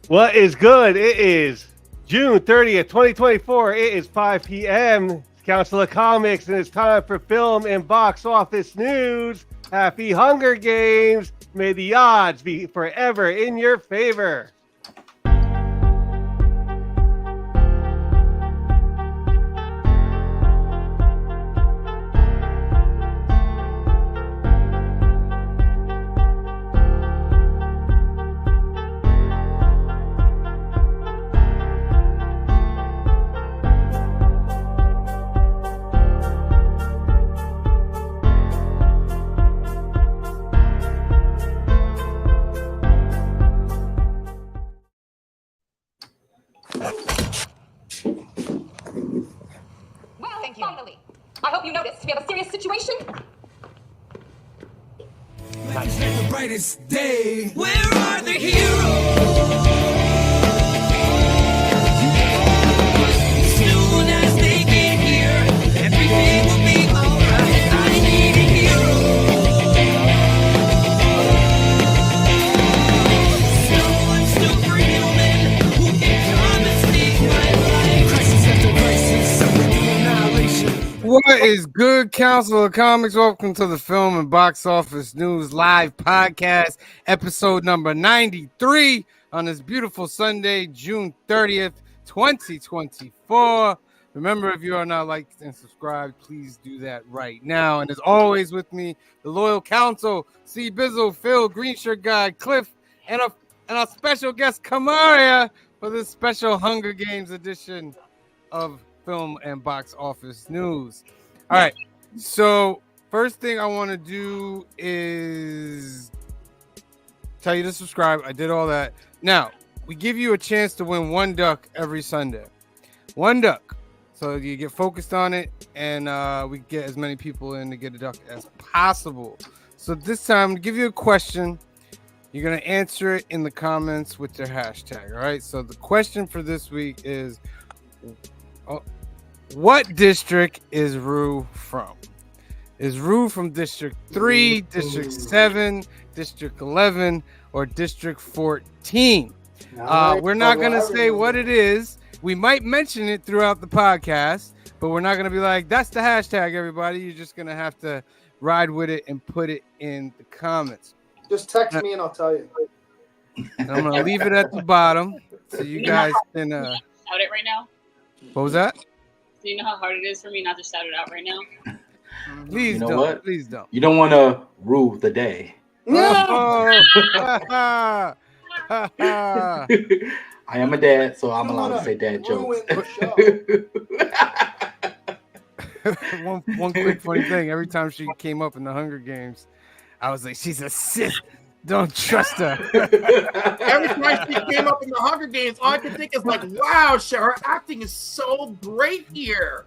What is good? It is June 30th, 2024. It is 5 p.m. It's Council of Comics, and it's time for film and box office news. Happy Hunger Games. May the odds be forever in your favor. Finally. I hope you noticed we have a serious situation. Life's not the brightest day. Where are the heroes? Soon as they get here, everything will be alright. I need a hero. Someone superhuman who can come and save my life. Crisis after crisis, suffering annihilation. What is good, Council of Comics? Welcome to the Film and Box Office News Live Podcast, episode number 93 on this beautiful Sunday, June 30th, 2024. Remember, if you are not liked and subscribed, please do that right now. And as always with me, the loyal council, C. Bizzle, Phil, Green Shirt Guy, Cliff, and our special guest, Kamaria, for this special Hunger Games edition of Film and Box Office News. All right, so first thing I want to do is tell you to subscribe. I did all that. Now, we give you a chance to win one duck every Sunday. One duck. So you get focused on it, and we get as many people in to get a duck as possible. So this time, I'm going to give you a question. You're going to answer it in the comments with your hashtag, all right? So the question for this week is, what district is Rue from? Is Rue from District 3, District 7, District 11, or District 14? We're not going to say what it is. We might mention it throughout the podcast, but we're not going to be like, that's the hashtag, everybody. You're just going to have to ride with it and put it in the comments. Just text me and I'll tell you. And I'm going to leave it at the bottom so you guys can... Shout it right now. What was that? Do you know how hard it is for me not to shout it out right now? Please You know don't. what? Please don't. You don't want to rule the day. Oh. I am a dad, so I'm allowed to say dad jokes. one quick funny thing. Every time she came up in the Hunger Games, I was like, she's a Sith. Don't trust her. Every time she came up in the Hunger Games, all I could think is like, wow, her acting is so great here.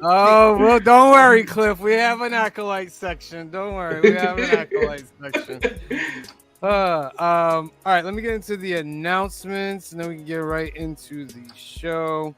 Oh, well, don't worry, Cliff. We have an acolyte section. Don't worry. We have an acolyte section. All right, let me get into the announcements, and then we can get right into the show.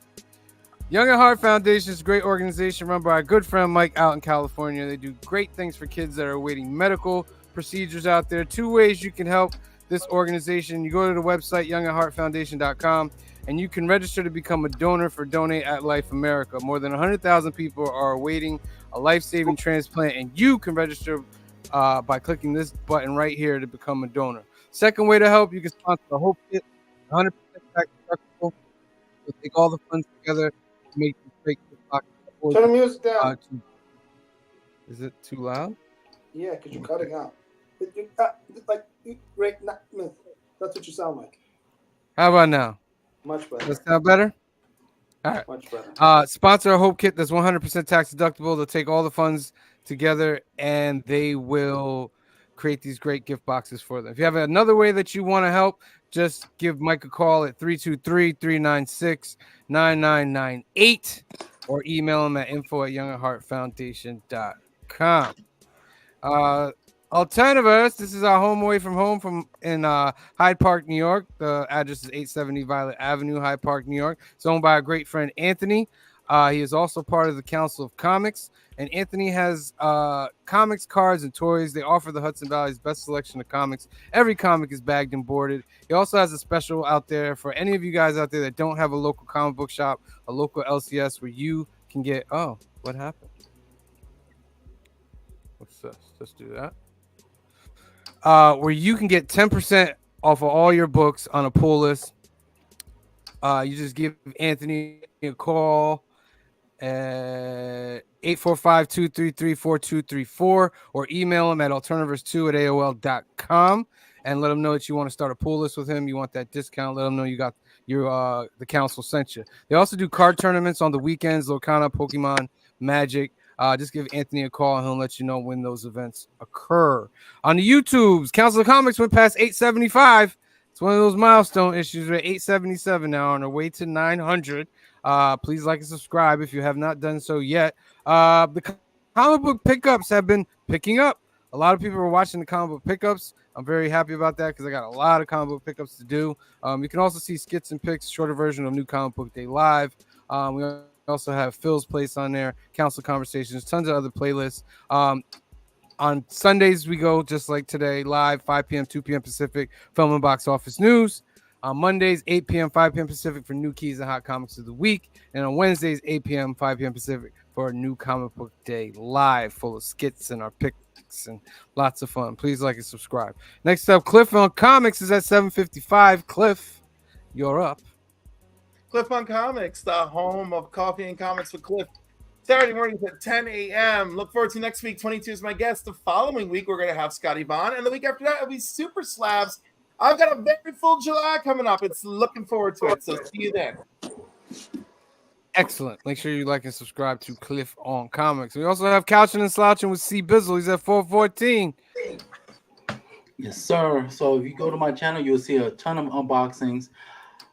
Young at Heart Foundation is a great organization run by our good friend Mike out in California. They do great things for kids that are awaiting medical procedures out there. Two ways you can help this organization. You go to the website youngatheartfoundation.com and you can register to become a donor for Donate at Life America. More than 100,000 people are awaiting a life-saving transplant, and you can register by clicking this button right here to become a donor. Second way to help, you can sponsor the Hope Kit, 100% tax deductible. We'll take all the funds together to make this great box. Turn the music down. Is it too loud? Yeah, because you're cutting out. That's what you sound like. How about now? Much better. Does that sound better? All right. Much better. Sponsor a Hope Kit that's 100% tax deductible. They'll take all the funds together and they will create these great gift boxes for them. If you have another way that you want to help, just give Mike a call at 323-396-9998 or email him at info@youngatheartfoundation.com. Alternatives, this is our home away from home in Hyde Park, New York. The address is 870 Violet Avenue, Hyde Park, New York. It's owned by our great friend Anthony. He is also part of the Council of Comics. And Anthony has comics, cards, and toys. They offer the Hudson Valley's best selection of comics. Every comic is bagged and boarded. He also has a special out there for any of you guys out there that don't have a local comic book shop, a local LCS where you can get. Oh, what happened? What's this? Let's do that. Where you can get 10% off of all your books on a pull list. You just give Anthony a call at 845-233-4234 or email him at alternaverse2@aol.com and let him know that you want to start a pull list with him. You want that discount. Let him know you got your the council sent you. They also do card tournaments on the weekends, Locana, Pokemon, Magic. Just give Anthony a call and he'll let you know when those events occur. On the YouTubes, Council of Comics went past 875. It's one of those milestone issues. We're at 877 now on our way to 900. Please like and subscribe if you have not done so yet. The comic book pickups have been picking up. A lot of people are watching the comic book pickups. I'm very happy about that because I got a lot of comic book pickups to do. You can also see skits and pics, shorter version of New Comic Book Day Live. We also have Phil's Place on there, Council Conversations, tons of other playlists. On Sundays, we go just like today, live, 5 p.m., 2 p.m. Pacific, film and box office news. On Mondays, 8 p.m., 5 p.m. Pacific for new keys and hot comics of the week. And on Wednesdays, 8 p.m., 5 p.m. Pacific for a new comic book day live full of skits and our picks and lots of fun. Please like and subscribe. Next up, Cliff on Comics is at 7:55. Cliff, you're up. Cliff on Comics, the home of coffee and comics with Cliff. Saturday mornings at 10 a.m. Look forward to next week. 22 is my guest. The following week, we're going to have Scotty Vaughn. And the week after that, it'll be Super Slabs. I've got a very full July coming up. It's looking forward to it. So see you then. Excellent. Make sure you like and subscribe to Cliff on Comics. We also have Couching and Slouching with C Bizzle. He's at 414. Yes, sir. So if you go to my channel, you'll see a ton of unboxings.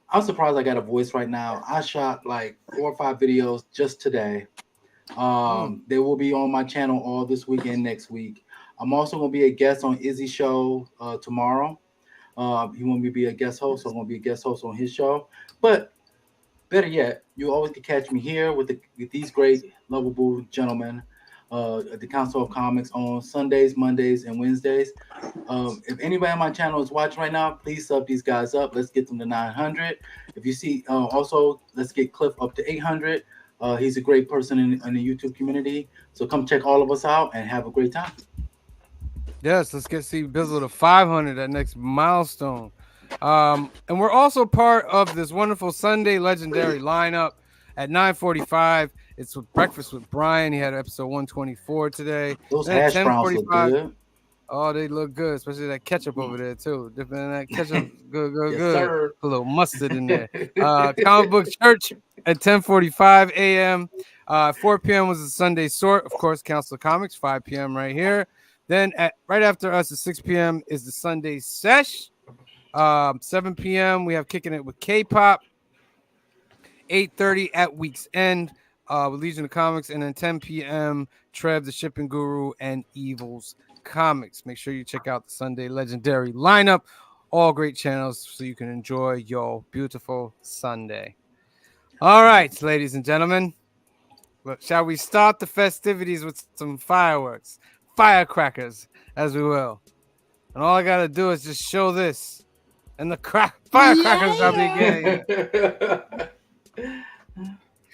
I'm surprised I got a voice right now. I shot like 4 or 5 videos just today. They will be on my channel all this weekend, next week. I'm also going to be a guest on Izzy's show tomorrow. He want me to be a guest host, so I'm going to be a guest host on his show. But better yet, you always can catch me here with these great, lovable gentlemen at the Council of Comics on Sundays, Mondays, and Wednesdays. If anybody on my channel is watching right now, please sub these guys up. Let's get them to 900. If you see, also, let's get Cliff up to 800. He's a great person in the YouTube community. So come check all of us out and have a great time. Yes, let's get C Bizzle to 500, that next milestone. And we're also part of this wonderful Sunday legendary lineup at 9:45. It's with Breakfast with Brian. He had episode 124 today. Those Then at hash browns look good. Oh, they look good, especially that ketchup over there too. Dipping in that ketchup, good, Yes, good. sir. A little mustard in there. Comic Book Church at 10:45 a.m. 4 p.m. was the Sunday Sort, of course. Council of Comics, 5 p.m. right here. Then right after us at 6 p.m. is the Sunday Sesh. 7 p.m. we have Kicking It with K-Pop. 8:30 at Week's End with Legion of Comics, and then 10 p.m. Trev, the Shipping Guru, and Evils Comics. Make sure you check out the Sunday legendary lineup. All great channels so you can enjoy your beautiful Sunday. All right, ladies and gentlemen, shall we start the festivities with some fireworks, firecrackers, as we will. And all I got to do is just show this, and the firecrackers will begin.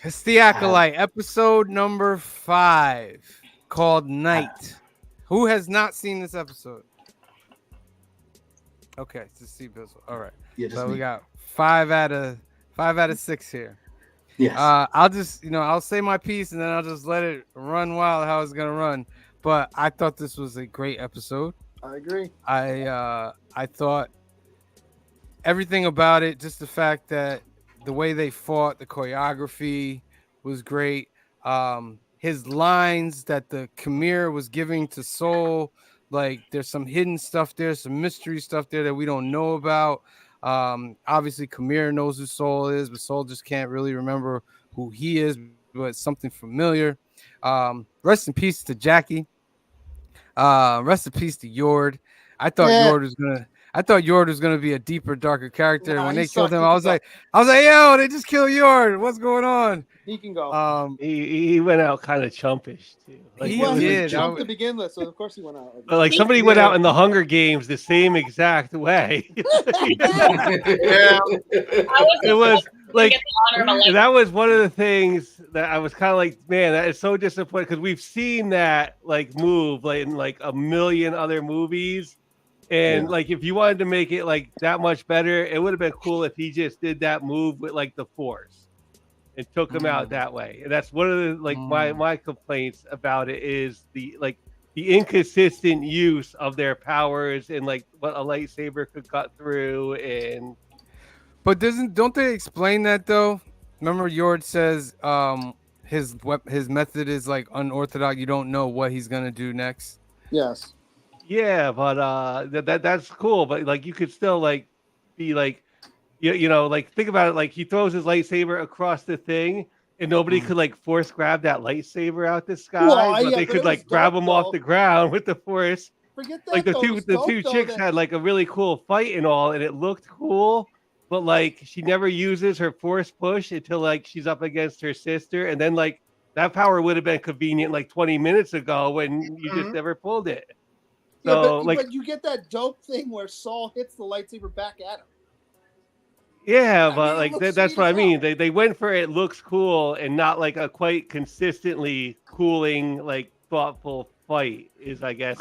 It's the Acolyte, episode number 5, called Night. Who has not seen this episode? Okay, it's the C Bizzle. All right. Yeah, So me. we got 5 out of 6 here. Yes. I'll just, I'll say my piece and then I'll just let it run wild how it's gonna run. But I thought this was a great episode. I agree. I thought everything about it, just the fact that the way they fought, the choreography was great. His lines that the Khmer was giving to Soul, like there's some hidden stuff there, some mystery stuff there that we don't know about. Obviously Khmer knows who Soul is, but Soul just can't really remember who he is, but it's something familiar. Rest in peace to Jackie. Rest in peace to Yord. I thought I thought Yord was gonna be a deeper, darker character. Nah, And when he they killed sucked. him, He I can was go. like, yo, they just killed Yord. What's going on? He can go. He went out kind of chumpish too. Like He it Well, was he did. was like, chump to begin with, so of course he went out. but like somebody went out in the Hunger Games the same exact way. Yeah. It was like get the honor of a life. that was one of the things that I was kind of like, man, that is so disappointing because we've seen that like move like in like a million other movies, and Yeah. like if you wanted to make it like that much better, it would have been cool if he just did that move with like the Force and took him out that way. And that's one of the like my complaints about it is the like the inconsistent use of their powers and like what a lightsaber could cut through and. But don't they explain that though? Remember, Yord says his method is like unorthodox. You don't know what he's gonna do next. Yes. Yeah, but that's cool. But like you could still like be like you know like think about it like he throws his lightsaber across the thing and nobody could like force grab that lightsaber out the sky, Well, but yeah, they but could it like was grab dope, him off though. the ground with the force. Forget that. Like the though. two It was the dope, two though, chicks that- had like a really cool fight and all, and it looked cool. But like she never uses her force push until like she's up against her sister, and then like that power would have been convenient like 20 minutes ago when you just never pulled it. Yeah, So but, like but you get that dope thing where Saul hits the lightsaber back at him. yeah, I but mean, it like looks that's sweet what I as mean. hell. They went for it looks cool and not like a quite consistently cooling like thoughtful fight is I guess.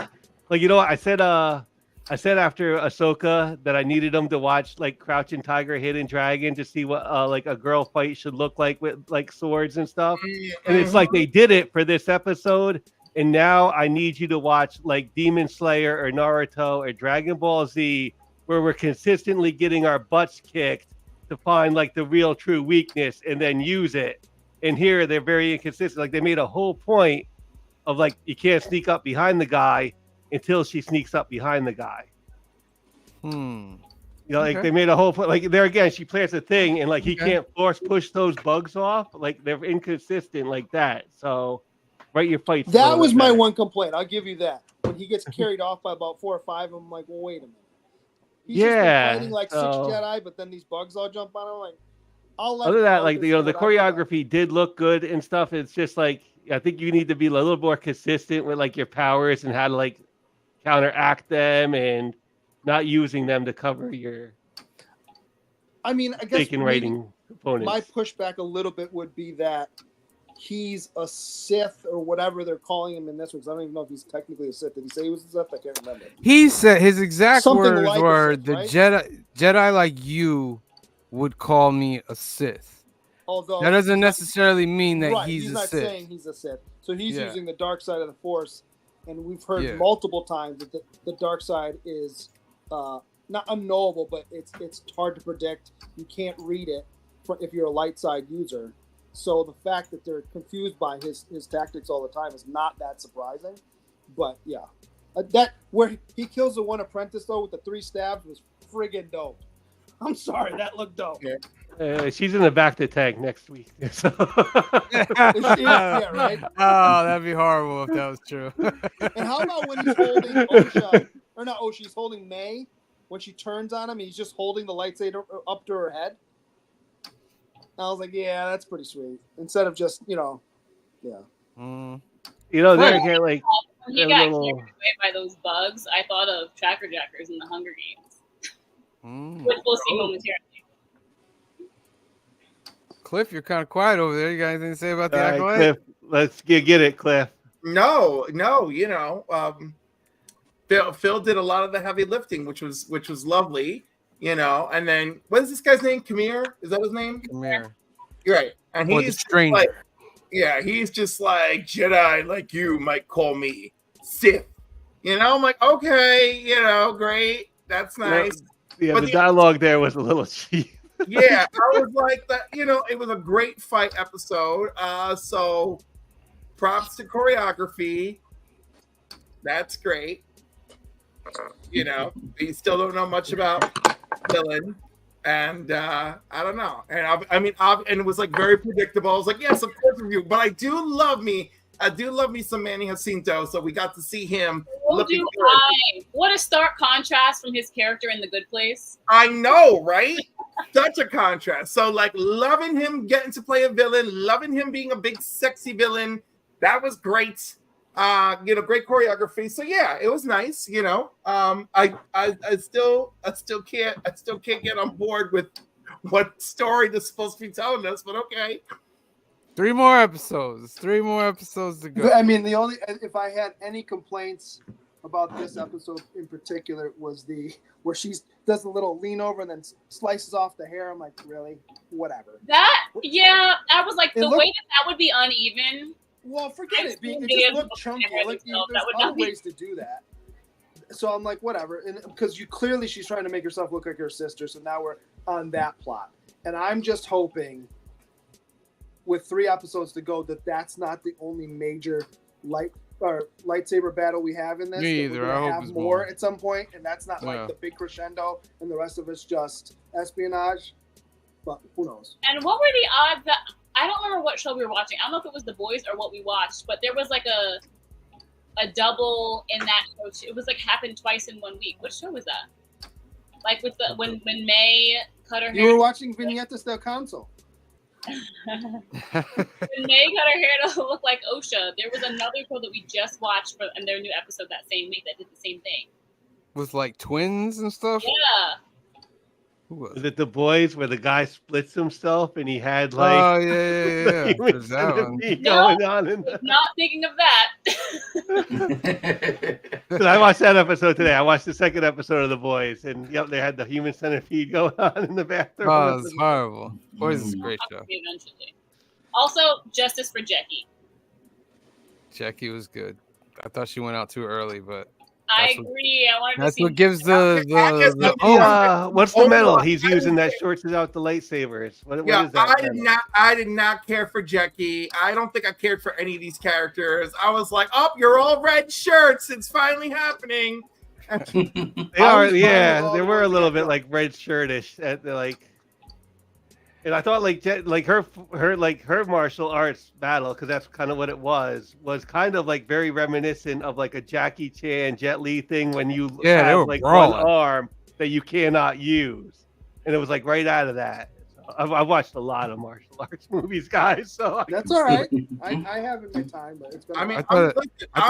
Like you know what I said after Ahsoka that I needed them to watch like Crouching Tiger, Hidden Dragon to see what like a girl fight should look like with like swords and stuff. And it's like they did it for this episode. And now I need you to watch like Demon Slayer or Naruto or Dragon Ball Z, where we're consistently getting our butts kicked to find like the real true weakness and then use it. And here they're very inconsistent. Like they made a whole point of like you can't sneak up behind the guy until she sneaks up behind the guy. You know, like they made a whole point. Like there again, she plants a thing, and like he can't force push those bugs off. Like they're inconsistent like that. So, write your fights. That was my one complaint. I'll give you that. When he gets carried off by about 4 or 5, I'm like, well, wait a minute. He's just been fighting like 6 Jedi, but then these bugs all jump on him. Like, I'll let. Other than that, like Marcus you know, do the what I got. choreography did look good and stuff. It's just like I think you need to be a little more consistent with like your powers and how to like counteract them and not using them to cover your I mean, I guess taken maybe writing opponents. my pushback a little bit would be that he's a Sith or whatever they're calling him in this one. 'Cause I don't even know if he's technically a Sith. Did he say he was a Sith? I can't remember. He said his exact Something words like a were Sith, the right? Jedi like you would call me a Sith. Although That doesn't he's not- necessarily mean that right, he's a not Sith. saying he's a Sith. So he's Yeah. using the dark side of the Force, and we've heard Yeah. multiple times that the dark side is not unknowable, but it's hard to predict. You can't read it if you're a light side user. So the fact that they're confused by his tactics all the time is not that surprising. But yeah, that where he kills the one apprentice though with the 3 stabs was friggin' dope. I'm sorry, that looked dope. She's in the back to tank next week. So. Yeah, right. Oh, that'd be horrible if that was true. And how about when he's holding Osha, or not Osha, he's holding May when she turns on him, he's just holding the lightsaber up to her head. I was like, yeah, that's pretty sweet. Instead of just, yeah. You know, they're again, like When he a got little- carried away by those bugs, I thought of Tracker Jackers in the Hunger Games, which we'll see momentarily. Cliff, you're kind of quiet over there. You got anything to say about the All right, acolyte? Cliff, let's get it, Cliff. No, you know, Phil did a lot of the heavy lifting, which was lovely, you know. And then what is this guy's name? Kamir? Is that his name? Kamir. You're right. And Or the he's stranger. like, yeah, he's just like Jedi, like you might call me Sith. You know, I'm like, okay, you know, great, that's nice. Yeah, But the dialogue there was a little cheap. Yeah, I was like that. You know, it was a great fight episode. So props to choreography. That's great. You know, we still don't know much about Dylan, and I don't know. And and it was like very predictable. I was like, yes, of course, review. But I do love me some Manny Jacinto. So we got to see him looking do good. What a stark contrast from his character in The Good Place. I know, right? Such a contrast. So, like, loving him getting to play a villain, loving him being a big, sexy villain. That was great. Great choreography. So yeah, it was nice. I still can't get on board with what story this is supposed to be telling us, but okay. 3 more episodes. 3 more episodes to go. I mean, if I had any complaints about this episode in particular was where she does a little lean over and then slices off the hair. I'm like, really? Whatever. I was like, the looked- way that would be uneven. Well, forget it. It It just is looked chunky. Like, itself. there's That would other not be- ways to do that. So I'm like, whatever. And because she's trying to make herself look like her sister. So now we're on that plot. And I'm just hoping with 3 episodes to go that's not the only major lightsaber battle we have in this. Me that either. We're I gonna hope have it's more more. at some point, and that's not like Yeah. the big crescendo, and the rest of it's just espionage. But who knows? And what were the odds that I don't remember what show we were watching. I don't know if it was The Boys or what we watched, but there was like a double in that show. It was like happened twice in 1 week. What show was that? Like with when May cut her hair. You were watching Vignetas del Council. When May cut her hair to look like Osha, there was another show that we just watched and their new episode that same week that did the same thing. With like twins and stuff. Yeah. Who was Was it? it The Boys where the guy splits himself and he had like Oh yeah. human There's that one. centipede No. going on? In Was not thinking of that. I watched that episode today. I watched the second episode of The Boys, and yep, they had the human centipede going on in the bathroom. Oh, it's horrible. Boys is a great show. Eventually. Also, justice for Jackie. Jackie was good. I thought she went out too early, but I That's what- agree. I wanted to that's see. what gives the What's the Oh, medal? no, He's I using that didn't- shorts out the lightsabers. What Yeah, is that? I did not care for Jackie. I don't think I cared for any of these characters. I was like, oh, you're all red shirts. It's finally happening. They I are, was yeah. fine with They all were a the little ones bit that like red shirtish at the like. And I thought like her martial arts battle, because that's kind of what it was kind of like very reminiscent of like a Jackie Chan Jet Li thing when you Yeah, they have were like brawling. one arm that you cannot use, and it was like right out of that. So I've watched a lot of martial arts movies, guys. So That's all right. I have in my time, but it's been. I mean, I thought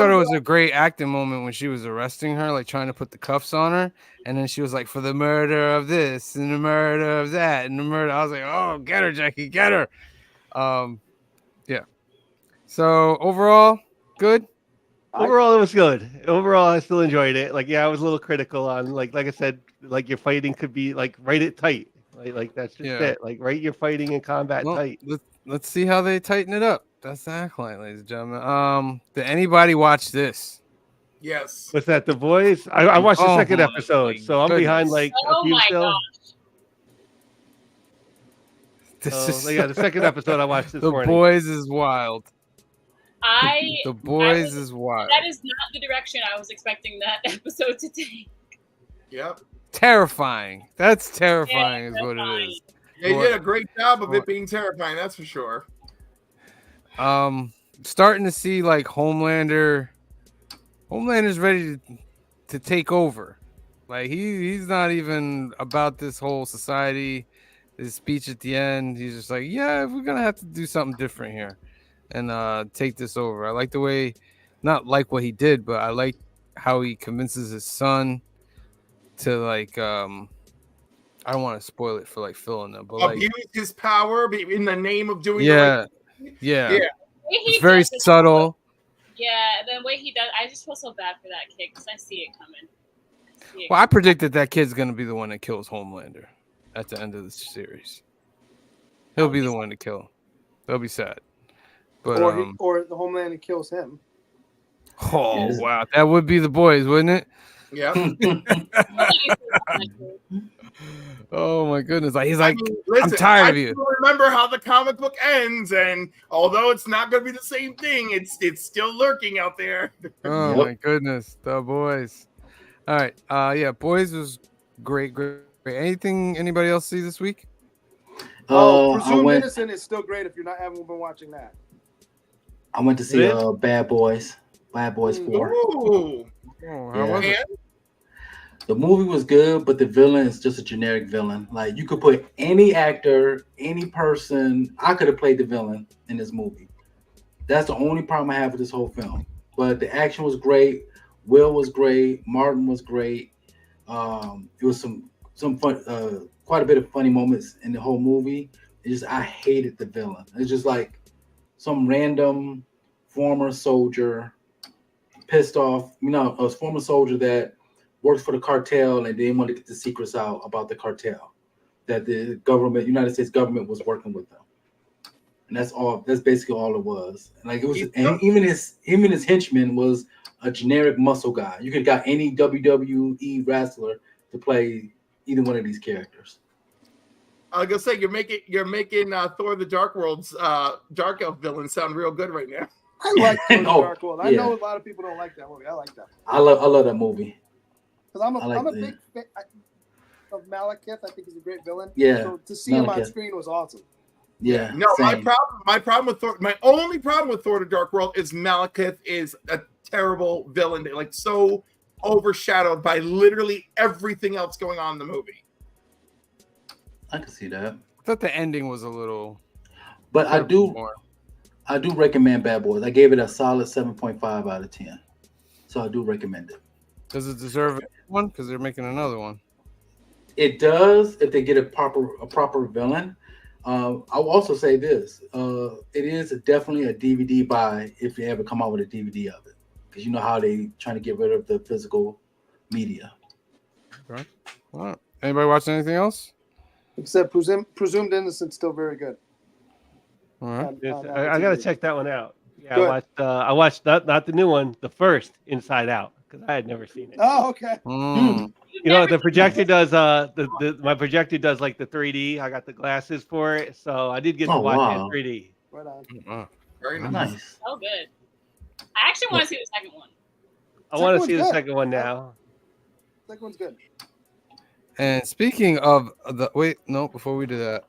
it was a great acting moment when she was arresting her, like trying to put the cuffs on her, and then she was like, "For the murder of this and the murder of that and the murder." I was like, "Oh, get her, Jackie, get her." Yeah. So overall, good. overall, it was good. Overall, I still enjoyed it. Like, yeah, I was a little critical on like I said, like your fighting could be like write it tight. Like that's just Yeah. it. Like write your fighting in combat Well, tight. let's see how they tighten it up. That's the acolyte, ladies and gentlemen. Did anybody watch this? yes. Was that The Boys? I watched the Oh second my episode, so I'm behind goodness. like a Oh few my still. gosh. This Yeah, the second episode I watched this The morning. Boys is wild. I The Boys is wild. that is not the direction I was expecting that episode to take. Yep. Terrifying. That's terrifying, Yeah, is what it terrifying. is. They Boy. did a great job of Boy. it being terrifying, that's for sure. Starting to see like Homelander's ready to take over. Like he's not even about this whole society. His speech at the end, he's just like, yeah, we're gonna have to do something different here and take this over. I like the way, not like what he did, but I like how he convinces his son to like I don't want to spoil it for like Phil and them, but like Abuse his power in the name of doing the yeah, right yeah, Yeah. The way he it's very does it- subtle. Yeah, the way he does, I just feel so bad for that kid because I see it coming. Well, I predicted that kid's gonna be the one that kills Homelander at the end of the series. He'll be the one to kill him. That'll be sad. But or the Homelander kills him. oh wow, that would be The Boys, wouldn't it? Yeah. Oh my goodness! Like he's like, Listen, tired I of you. still remember how the comic book ends, and although it's not going to be the same thing, it's still lurking out there. Oh my goodness, The Boys. All right, yeah, Boys was great. Anything anybody else see this week? Oh, I Presumed went. Innocent is still great if you're not haven't been watching that. I went to see Really? Bad Boys 4. Ooh. Oh, how Yeah. was it? And The movie was good, but the villain is just a generic villain. Like you could put any actor, any person. I could have played the villain in this movie. That's the only problem I have with this whole film. But the action was great. Will was great. Martin was great. It was some fun, quite a bit of funny moments in the whole movie. It's just I hated the villain. It's just like some random former soldier pissed off. A former soldier that works for the cartel and they want to get the secrets out about the cartel that the government, United States government, was working with them. And that's all. That's basically all it was. And like it was, and even his henchman was a generic muscle guy. You could have got any WWE wrestler to play either one of these characters. I was gonna say you're making Thor: The Dark World's Dark Elf villain sound real good right now. I like Thor: The Dark World. I yeah. know a lot of people don't like that movie. I like that. I love that movie. Because I'm I a like big fan of Malekith. I think he's a great villain. Yeah, So to see him on Malekith. screen was awesome. Yeah. No, same. my problem with Thor, my only problem with Thor: The Dark World is Malekith is a terrible villain, like so overshadowed by literally everything else going on in the movie. I can see that. I thought the ending was a little. But I do more. recommend Bad Boys. I gave it a solid 7.5 out of 10. So I do recommend it. Does it deserve one? Because they're making another one. It does if they get a proper villain. I'll also say this: it is definitely a DVD buy if they ever come out with a DVD of it, because you know how they trying to get rid of the physical media. Right. All right. Anybody watching anything else? Except Presumed Innocent, still very good. All right. I gotta check that one out. Yeah, Good. I watched not the new one, the first Inside Out, because I had never seen it. Oh, okay. Mm. You know, the projector does my projector does like the 3D. I got the glasses for it, so I did get to watch it in 3D. Right on. Wow. Very nice. Nice. Oh, good. I actually want to see the second one. I want to Second see the one's second one now. Second one's good. And speaking of before we do that,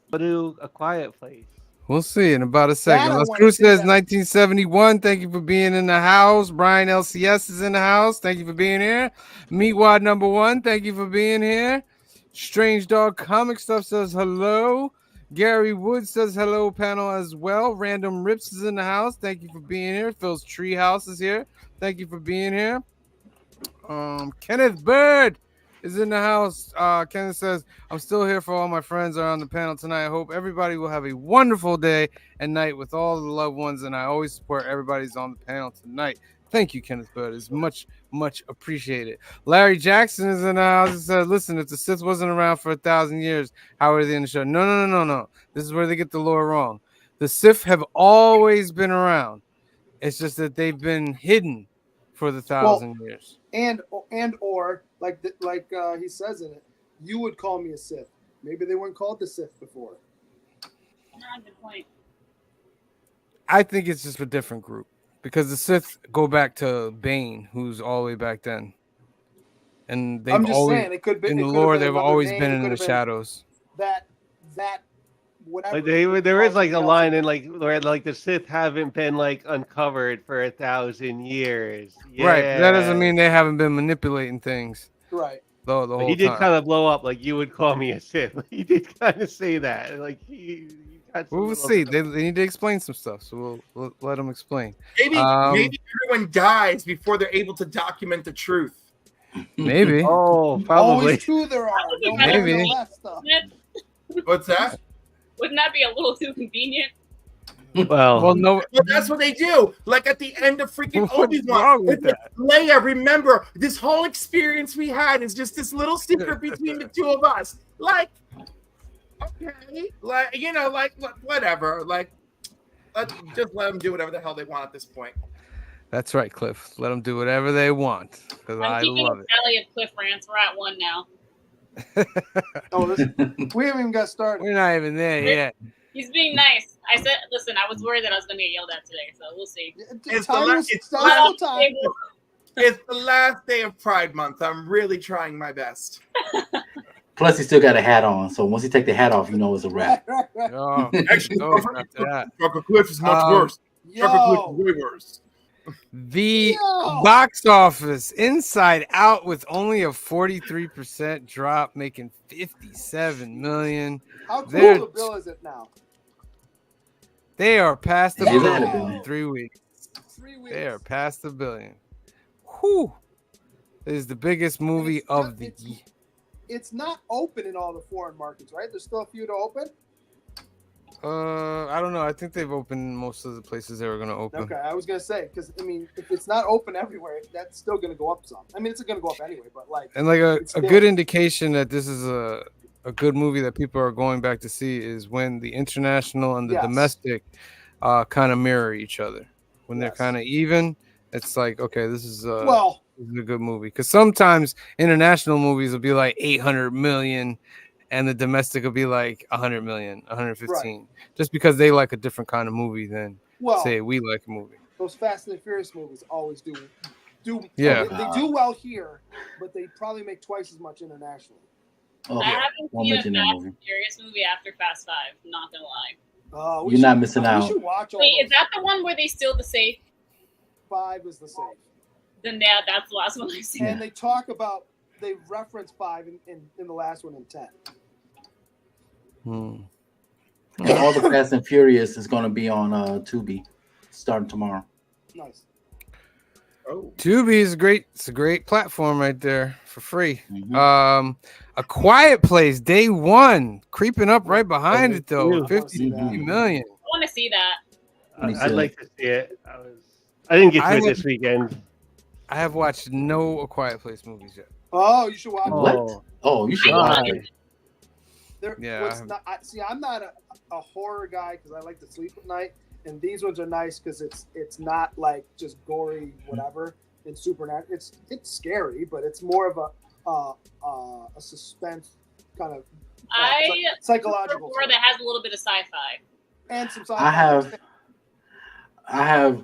But do A Quiet Place. we'll see in about a second. That I Las wanna Cruz see says that. 1971. Thank you for being in the house. Brian LCS is in the house. Thank you for being here. Meatwad number 1. Thank you for being here. Strange Dog Comic Stuff says hello. Gary Wood says hello panel as well. Random Rips is in the house. Thank you for being here. Phil's Treehouse is here. Thank you for being here. Kenneth Bird is in the house. Kenneth says, I'm still here for all my friends that are on the panel tonight. I hope everybody will have a wonderful day and night with all the loved ones, and I always support everybody's on the panel tonight. Thank you, Kenneth Bird. It's much, much appreciated. Larry Jackson is in the house and says, listen, if the Sith wasn't around for 1,000 years, how are they in the show? No. This is where they get the lore wrong. The Sith have always been around. It's just that they've been hidden for the 1,000 years. Or like he says in it, you would call me a Sith. Maybe they weren't called the Sith before. Good point. I think it's just a different group because the Sith go back to Bane, who's all the way back then, and they've I'm just always saying it could be in the it could lore. have been They've another always name, been it in could the have been shadows. That whatever. Like there is like a line in like where like the Sith haven't been like uncovered for 1,000 years. Right. But that doesn't Yeah. mean they haven't been manipulating things. Right. The But whole he did time. kind of blow up like you would call me a Sith. He did kind of say that. Like he got some We'll little see. bit They need to explain some stuff, so we'll let them explain. Maybe everyone dies before they're able to document the truth. Maybe. Oh, probably. Always two there are. No more, Maybe. no less stuff. What's that? Wouldn't that be a little too convenient? Well, no. But that's what they do. Like at the end of freaking What's Obi-Wan, wrong with it's like, that? Leia, remember, this whole experience we had is just this little secret between the two of us. Like, okay, like whatever. Like, just let them do whatever the hell they want at this point. That's right, Cliff. Let them do whatever they want because I I'm keeping love a it. tally of Cliff rants. We're at 1 now. We haven't even got started. We're not even there yet. He's being nice. I said, listen, I was worried that I was going to get yelled at today, so we'll see. It's the Time la- is it's still the time. It's the last day of Pride Month. I'm really trying my best. Plus, he still got a hat on, so once he take the hat off, you know it's a wrap. Oh, Actually, so after that. Chocolate Cliff is much Um, worse. Chocolate Cliff Yo, is way worse. The Yo! box office, Inside Out, with only a 43% drop, making 57 million. How They're- close to bill is it now? They are past the They've billion had a in billion. 3 weeks. 3 weeks. They are past the billion. Whew. It is the biggest movie it's of not- the it's- year. It's not open in all the foreign markets, right? There's still a few to open. I don't know. I think they've opened most of the places they were going to open. Okay, I was gonna say because I mean, if it's not open everywhere, that's still gonna go up some. I mean, it's gonna go up anyway, but like, And like a it's still- good indication that this is a good movie that people are going back to see is when the international and the Yes. domestic kind of mirror each other. When they're Yes. kind of even, it's like, okay, this is well, this is a good movie. Because sometimes international movies will be like 800 million and the domestic will be like 100 million, 115, just because they like a different kind of movie than well, say we like a movie. those Fast and the Furious movies always do. Yeah. they do well here, but they probably make twice as much internationally. Oh, I yeah. haven't Won't seen a mention that Fast movie. and Furious movie after Fast 5. Not gonna lie. We You're not missing we out. should watch all Wait, those. is that the one where they steal the safe? 5 is the safe, Then yeah, that's the last one I've seen. and they talk about they reference 5 in the last one in 10. Hmm. And all the Fast and Furious is going to be on Tubi starting tomorrow. Nice. Oh, Tubi is great. It's a great platform right there for free. Mhm. A Quiet Place, day one, creeping up right behind it though. Ooh. 50 Mhm. million. I want to see that. Me I'd too. like to see it. I didn't get to I it would- this weekend. I have watched no A Quiet Place movies yet. Oh, you should watch. What? Oh, Oh, you should I watch love it. Yeah, What's I- not, see, I'm not a horror guy because I like to sleep at night, and these ones are nice because it's not like just gory whatever. It's supernatural. It's scary, but it's more of a suspense kind of psychological Horror that has a little bit of sci-fi. and some sci-fi. I have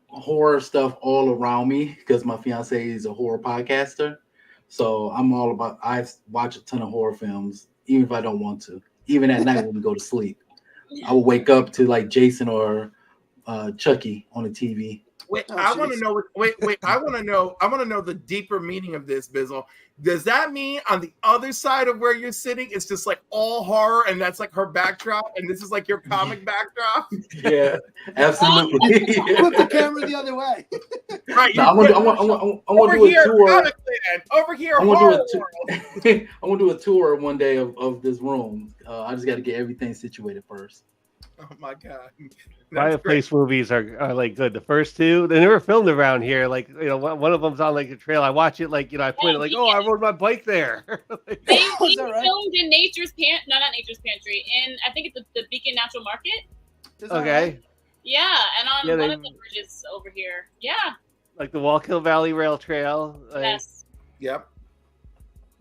horror stuff all around me because my fiance is a horror podcaster. So I'm all about. I watch a ton of horror films, even if I don't want to. Even at night when we go to sleep, I will wake up to like Jason or Chucky on the TV. wait! Oh, I want to jeez. know. Wait! I want to know. I want to know the deeper meaning of this, Bizzle. Does that mean on the other side of where you're sitting, it's just like all horror, and that's like her backdrop, and this is like your comic backdrop? Yeah, absolutely. Flip the camera the other way. Right? No, I want over to do a here, tour. comic land. Over here, I want horror to do world. I want to do a tour one day of this room. I just got to get everything situated first. Oh my god! Quiet Place movies are like good. The first two, they never filmed around here. Like, you know, one of them's on like a trail. I watch it like, you know, I point it like, oh, I rode my bike there. They Is that right? filmed in Nature's not Nature's Pantry. In I think it's the Beacon Natural Market. Is that Okay, right? Yeah, and on Yeah, one they- of the bridges over here. Yeah. like the Wallkill Valley Rail Trail. Like, Yes. Yep.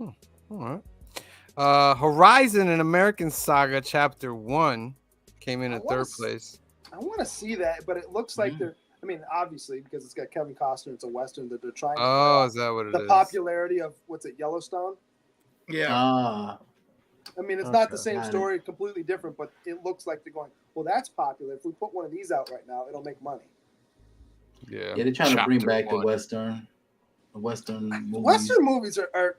All right. Horizon, an American Saga, Chapter 1, came in I at wanna third s- place. I want to see that, but it looks like they're. I mean, obviously, because it's got Kevin Costner, it's a western that they're trying to Oh, play is that what it the is? popularity of what's it, Yellowstone. Yeah. Ah, I mean, it's not the Okay. same Got it. story, completely different, but it looks like they're going, well, that's popular. If we put one of these out right now, it'll make money. Yeah. yeah, they're trying to bring Chapter back 1. the Western movies. Western movies are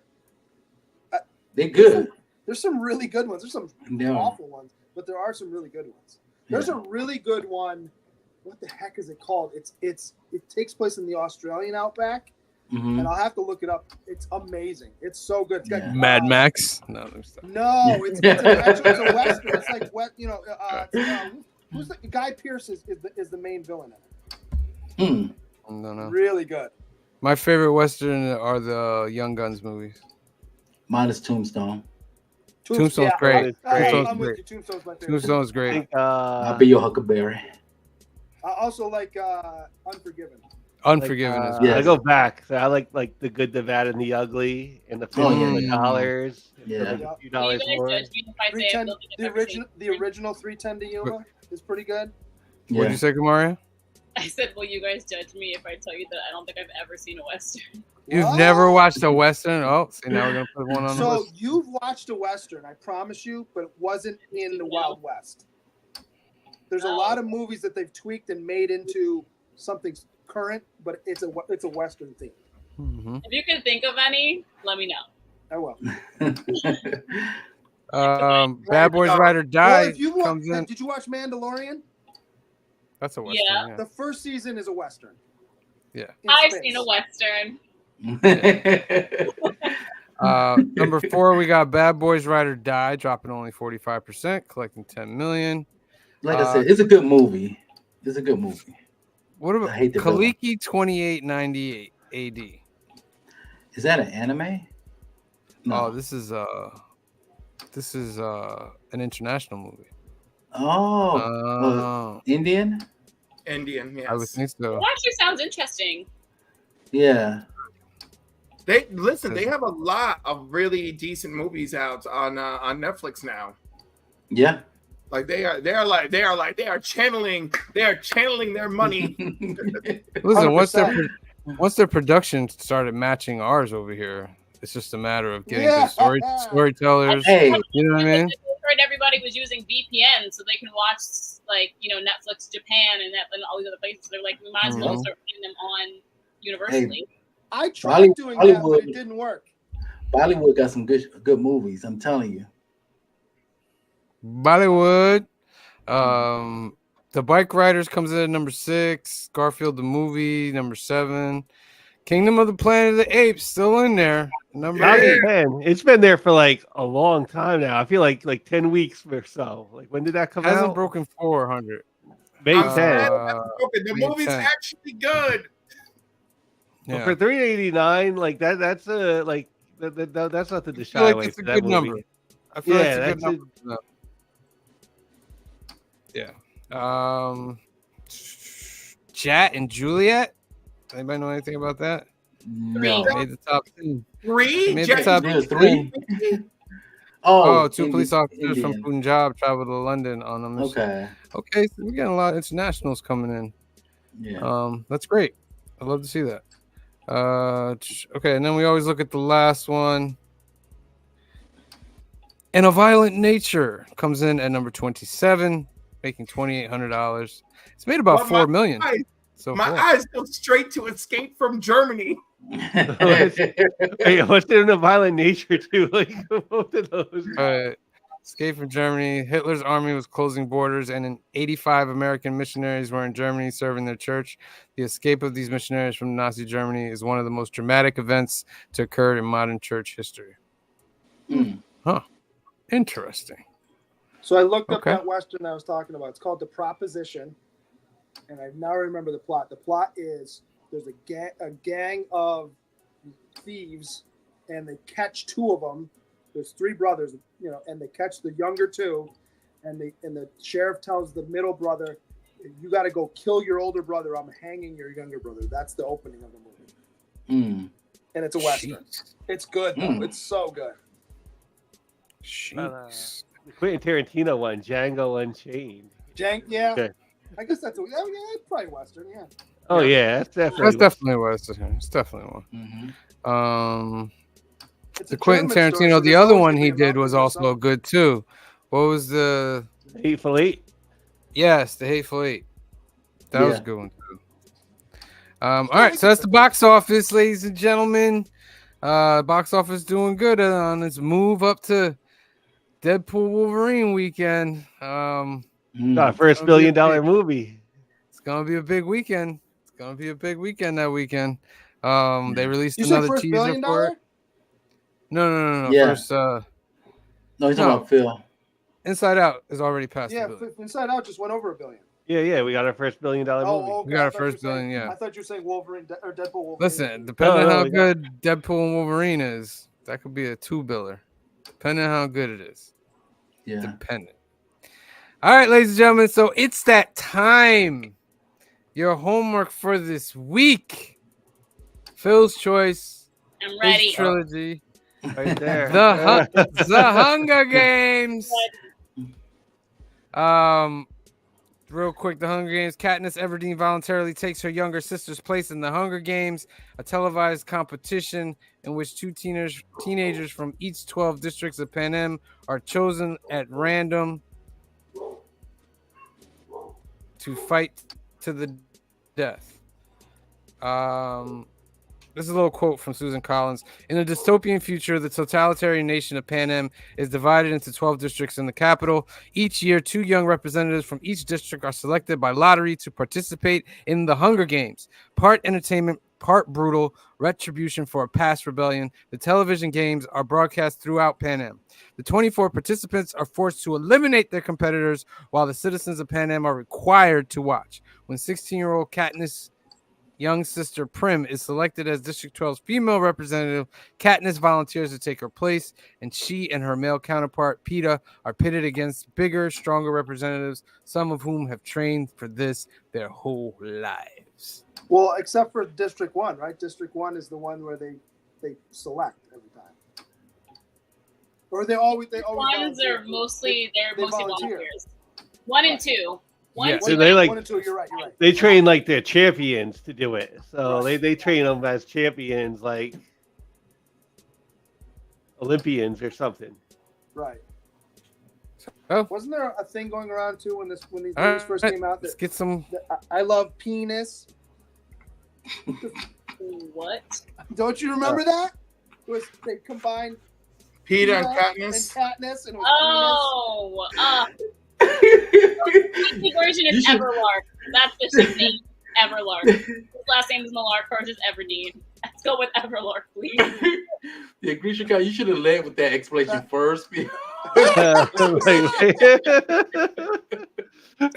They're good. there's some really good ones. There's some Yeah. awful ones, but there are some really good ones. There's Yeah. a really good one. What the heck is it called? It takes place in the Australian outback, Mhm. and I'll have to look it up. It's amazing. It's so good. It's got, Yeah. Mad Max? No, let me stop. No, it's a western. It's like what you know. Who's the Guy Pearce is the main villain in Hmm. No, it. no. Really good. My favorite Western are the Young Guns movies. Mine is Tombstone. Tombstone's great. Tombstone's I'm with great. you. Tombstone's my favorite. Tombstone's I great. think, I'll be your Huckleberry. I also like Unforgiven. Unforgiven is I great. Yes. go back. So I like the good, the bad, and the ugly, and the Oh, $50 yeah. dollars. Yeah. For like Yeah. a few You dollars guys more. judge me if I say 310. I don't think The I've ever original, seen- the original 310 to Yuma is pretty good. What'd Yeah. you say, Kamaria? I said, will you guys judge me if I tell you that I don't think I've ever seen a Western? You've What? never watched a Western? Oh, see, now we're going to put one on the So list. you've watched a western, I promise you, but it wasn't in the Wild West. There's a No. lot of movies that they've tweaked and made into something current, but it's a Western theme. Mm-hmm. If you can think of any, let me know. I will. Bad Boys Ride or Well, Die if you comes in. did you watch Mandalorian? That's a Western. Yeah. Yeah. The first season is a Western. Yeah. In I've space. seen a Western. Number 4, we got Bad Boys Ride or Die, dropping only 45%, collecting 10 million. Like I said, it's a good movie. It's a good movie. What about I hate the villain. Kaliki 2898 AD? Is that an anime? No. Oh, this is an international movie. Oh, Indian? Indian, yes. I would think so. It actually sounds interesting. Yeah. They have a lot of really decent movies out on Netflix now. Yeah. Like they are channeling their money. Listen, 100%. once their production started matching ours over here, it's just a matter of getting Yeah. good storytellers. Hey, You know what I mean? I heard everybody was using VPN so they can watch Netflix Japan and all these other places. They're like, we might as well Mhm. start putting them on universally. I tried doing that, but Hollywood. it didn't work. Bollywood got some good movies. I'm telling you. Bollywood. The Bike Riders comes in at number 6. Garfield the movie, number 7. Kingdom of the Planet of the Apes still in there, number Not 8. 10. It's been there for like a long time now. I feel like 10 weeks or so. Like when did that come Hasn't out? broken 400. May I'm 10. sad that's broken. The May movie's 10. actually good. But Yeah. for 389, like that's that's nothing to I shy feel like away it's a from that good movie. number. I feel like it's a good that's number. Yeah. Jat and Juliet. Anybody know anything about that? No. Made the top 10. Three? Made the Jack- top There's 10. 3? Oh, two Indi- police officers Indian. from Punjab traveled to London on a mission. Okay. Okay, so we're getting a lot of internationals coming in. Yeah. That's great. I'd love to see that. Okay, and then we always look at the last one. And A Violent Nature comes in at number 27, making $2,800. It's made about But $4 million. eyes- So My far. eyes go straight to Escape from Germany. Hey, what's in the violent nature too? Like both of those. Escape from Germany. Hitler's army was closing borders, and 85 American missionaries were in Germany serving their church. The escape of these missionaries from Nazi Germany is one of the most dramatic events to occur in modern church history. Huh. Interesting. So I looked up Okay. that Western I was talking about. It's called The Proposition, and I now remember the plot. The plot is there's a gang of thieves, and they catch 2 of them. There's 3 brothers, and they catch the younger 2, and the sheriff tells the middle brother, "You got to go kill your older brother. I'm hanging your younger brother." That's the opening of the movie, and it's a Western. Jeez. It's good though. It's so good. Jeez. The Quentin Tarantino one, Django Unchained. Yeah. Okay. I guess that's it's probably Western. Yeah. Oh yeah, that's definitely. That's definitely Western. It's definitely one. It's The a Quentin German story, Tarantino, so the there's other always one gonna he be a did mountain was or also something. good too. What was the? Hateful Eight. Yes, the Hateful Eight. That was a Yeah. good one too. All right, so that's the box office, ladies and gentlemen. Box office doing good on its move up to Deadpool Wolverine weekend. Got first Gonna be a $1 billion big- movie. It's gonna be a big weekend. It's gonna be a big weekend that weekend. They released You said another first teaser $1 billion? for it. No. Yeah. First, No, he's No. talking about Phil. Inside Out is already past Yeah, the billion. Inside Out just went over $1 billion. Yeah, we got our first $1 billion movie. Okay. We got our I thought you first were saying- billion, yeah. I thought you were saying Wolverine or Deadpool Wolverine. Listen, depending on no, how we got- good Deadpool and Wolverine is, that could be a 2-biller. Depending on how good it is. Yeah. Dependent. All right, ladies and gentlemen. So it's that time. Your homework for this week. Phil's choice. I'm ready. His trilogy. Right there. The Hunger Games. Real quick, the Hunger Games. Katniss Everdeen voluntarily takes her younger sister's place in the Hunger Games, a televised competition in which 2 teenagers from each 12 districts of Panem are chosen at random to fight to the death. This is a little quote from Susan Collins. In a dystopian future, the totalitarian nation of Panem is divided into 12 districts in the capital. Each year, 2 young representatives from each district are selected by lottery to participate in the Hunger Games. Part entertainment, part brutal retribution for a past rebellion. The television games are broadcast throughout Panem. The 24 participants are forced to eliminate their competitors, while the citizens of Panem are required to watch. When 16-year-old Katniss' young sister Prim is selected as District 12's female representative, Katniss volunteers to take her place, and she and her male counterpart, Peeta, are pitted against bigger, stronger representatives, some of whom have trained for this their whole lives. Well, except for District 1, right? District 1 is the one where they select every time. Or they always Ones volunteer. are mostly they volunteer. volunteers. 1 and 2. Yeah, so they like 1 and 2, you're right. they train like their champions to do it. So Right. they train them as champions, like Olympians or something. Right. Oh. Wasn't there a thing going around too when these All movies right, first came out? let's get some. I love penis. What? Don't you remember that? It was they combined Peeta and and Katniss. Katniss and it was Oh, the version is should- Everlark. That's the ship's name. Everlark. His last name is Malark. Hers is Everdeen. Let's go with Everlark, please. Yeah, Grisha guy, you should have led with that explanation first.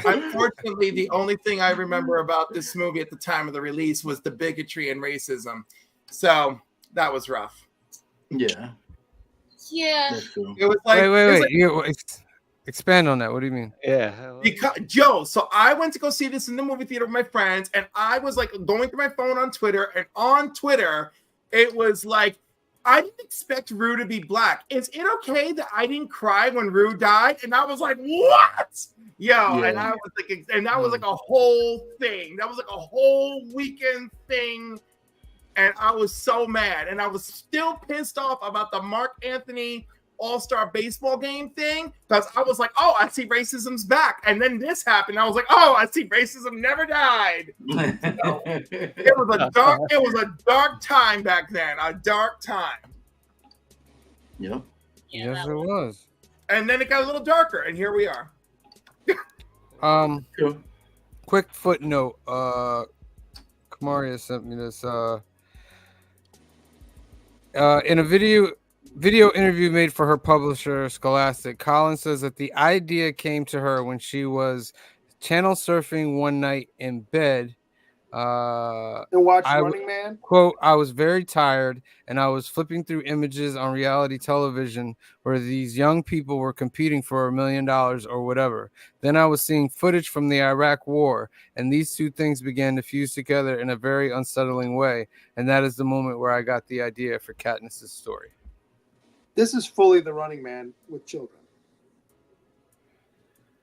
Unfortunately, the only thing I remember about this movie at the time of the release was the bigotry and racism. So that was rough. Yeah, Yeah. that's true. It was like it was Wait. like- You expand on that. What do you mean? Yeah. because Joe, so I went to go see this in the movie theater with my friends, and I was like going through my phone on Twitter, and on Twitter, it was like, I didn't expect Rue to be black. Is it okay that I didn't cry when Rue died? And I was like, what? Yo, and I was like, and that was like a whole thing. That was like a whole weekend thing. And I was so mad. And I was still pissed off about the Mark Anthony All-Star baseball game thing, because I was like, oh, I see racism's back. And then this happened. I was like, oh, I see racism never died. It was a dark time back then. A dark time. Yep. Yeah, Yes, that it was- was. And then it got a little darker, and here we are. Cool. Quick footnote. Kamaria sent me this. In a video interview made for her publisher Scholastic, Collins says that the idea came to her when she was channel surfing one night in bed. and watch I Running Man. Quote, I was very tired and I was flipping through images on reality television where these young people were competing for $1 million or whatever. Then I was seeing footage from the Iraq war, and these two things began to fuse together in a very unsettling way. And that is the moment where I got the idea for Katniss' story. This is fully the Running Man with children.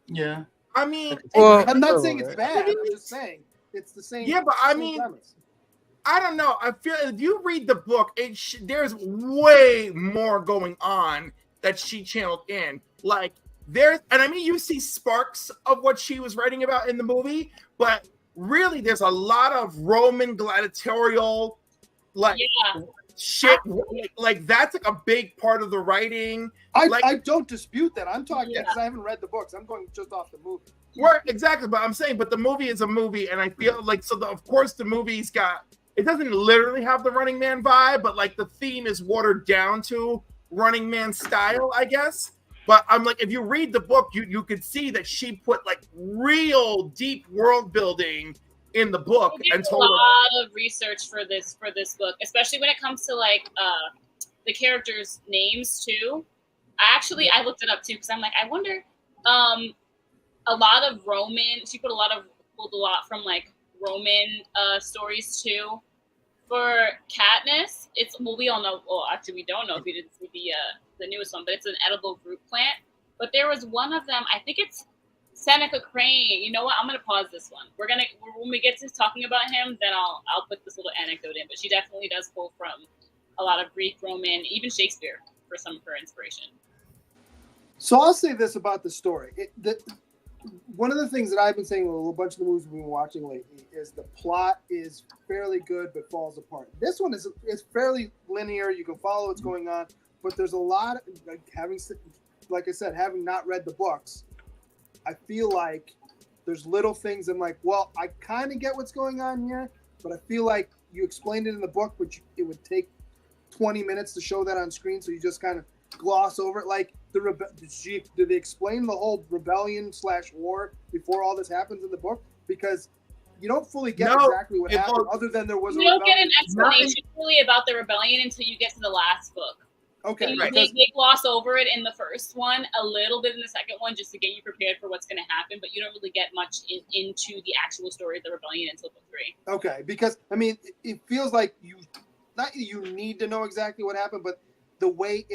Yeah. I mean, Well, I'm not saying it's bad. I'm just saying it's the same. Yeah, but I same mean, premise. I don't know. I feel if you read the book, there's way more going on that she channeled in. Like and I mean, you see sparks of what she was writing about in the movie, but really, there's a lot of Roman gladiatorial, like Yeah. shit. Like that's like a big part of the writing. I don't dispute that. I'm talking Yeah. because I haven't read the books. I'm going just off the movie. Right, exactly. But I'm saying, but the movie is a movie, and I feel like of course the movie's got. It doesn't literally have the Running Man vibe, but like the theme is watered down to Running Man style, I guess. But I'm like, if you read the book, you could see that she put like real deep world building in the book They and did a told us. lot of research for this book, especially when it comes to like the characters' names too. I looked it up too because I'm like, I wonder. A lot of Roman. She pulled a lot from like Roman stories too. For Katniss, we all know. Well, actually, we don't know if we didn't see the newest one, but it's an edible fruit plant. But there was one of them. I think it's Seneca Crane. You know what? I'm gonna pause this one. When we get to talking about him, then I'll put this little anecdote in. But she definitely does pull from a lot of Greek, Roman, even Shakespeare for some of her inspiration. So I'll say this about the story. one of the things that I've been saying with a bunch of the movies we've been watching lately is the plot is fairly good but falls apart. This one is fairly linear. You can follow what's going on, but there's a lot of, like I said, having not read the books, I feel like there's little things I'm like, well, I kind of get what's going on here, but I feel like you explained it in the book, but it would take 20 minutes to show that on screen, so you just kind of gloss over it. Like did they explain the whole rebellion/war before all this happens in the book? Because you don't fully get exactly what happened, other than there was a rebellion. You don't get an explanation really about the rebellion until you get to the last book. Okay, So they gloss over it in the first one, a little bit in the second one, just to get you prepared for what's going to happen. But you don't really get much into the actual story of the rebellion until book 3. Okay, because I mean, it feels like you need to know exactly what happened, but the way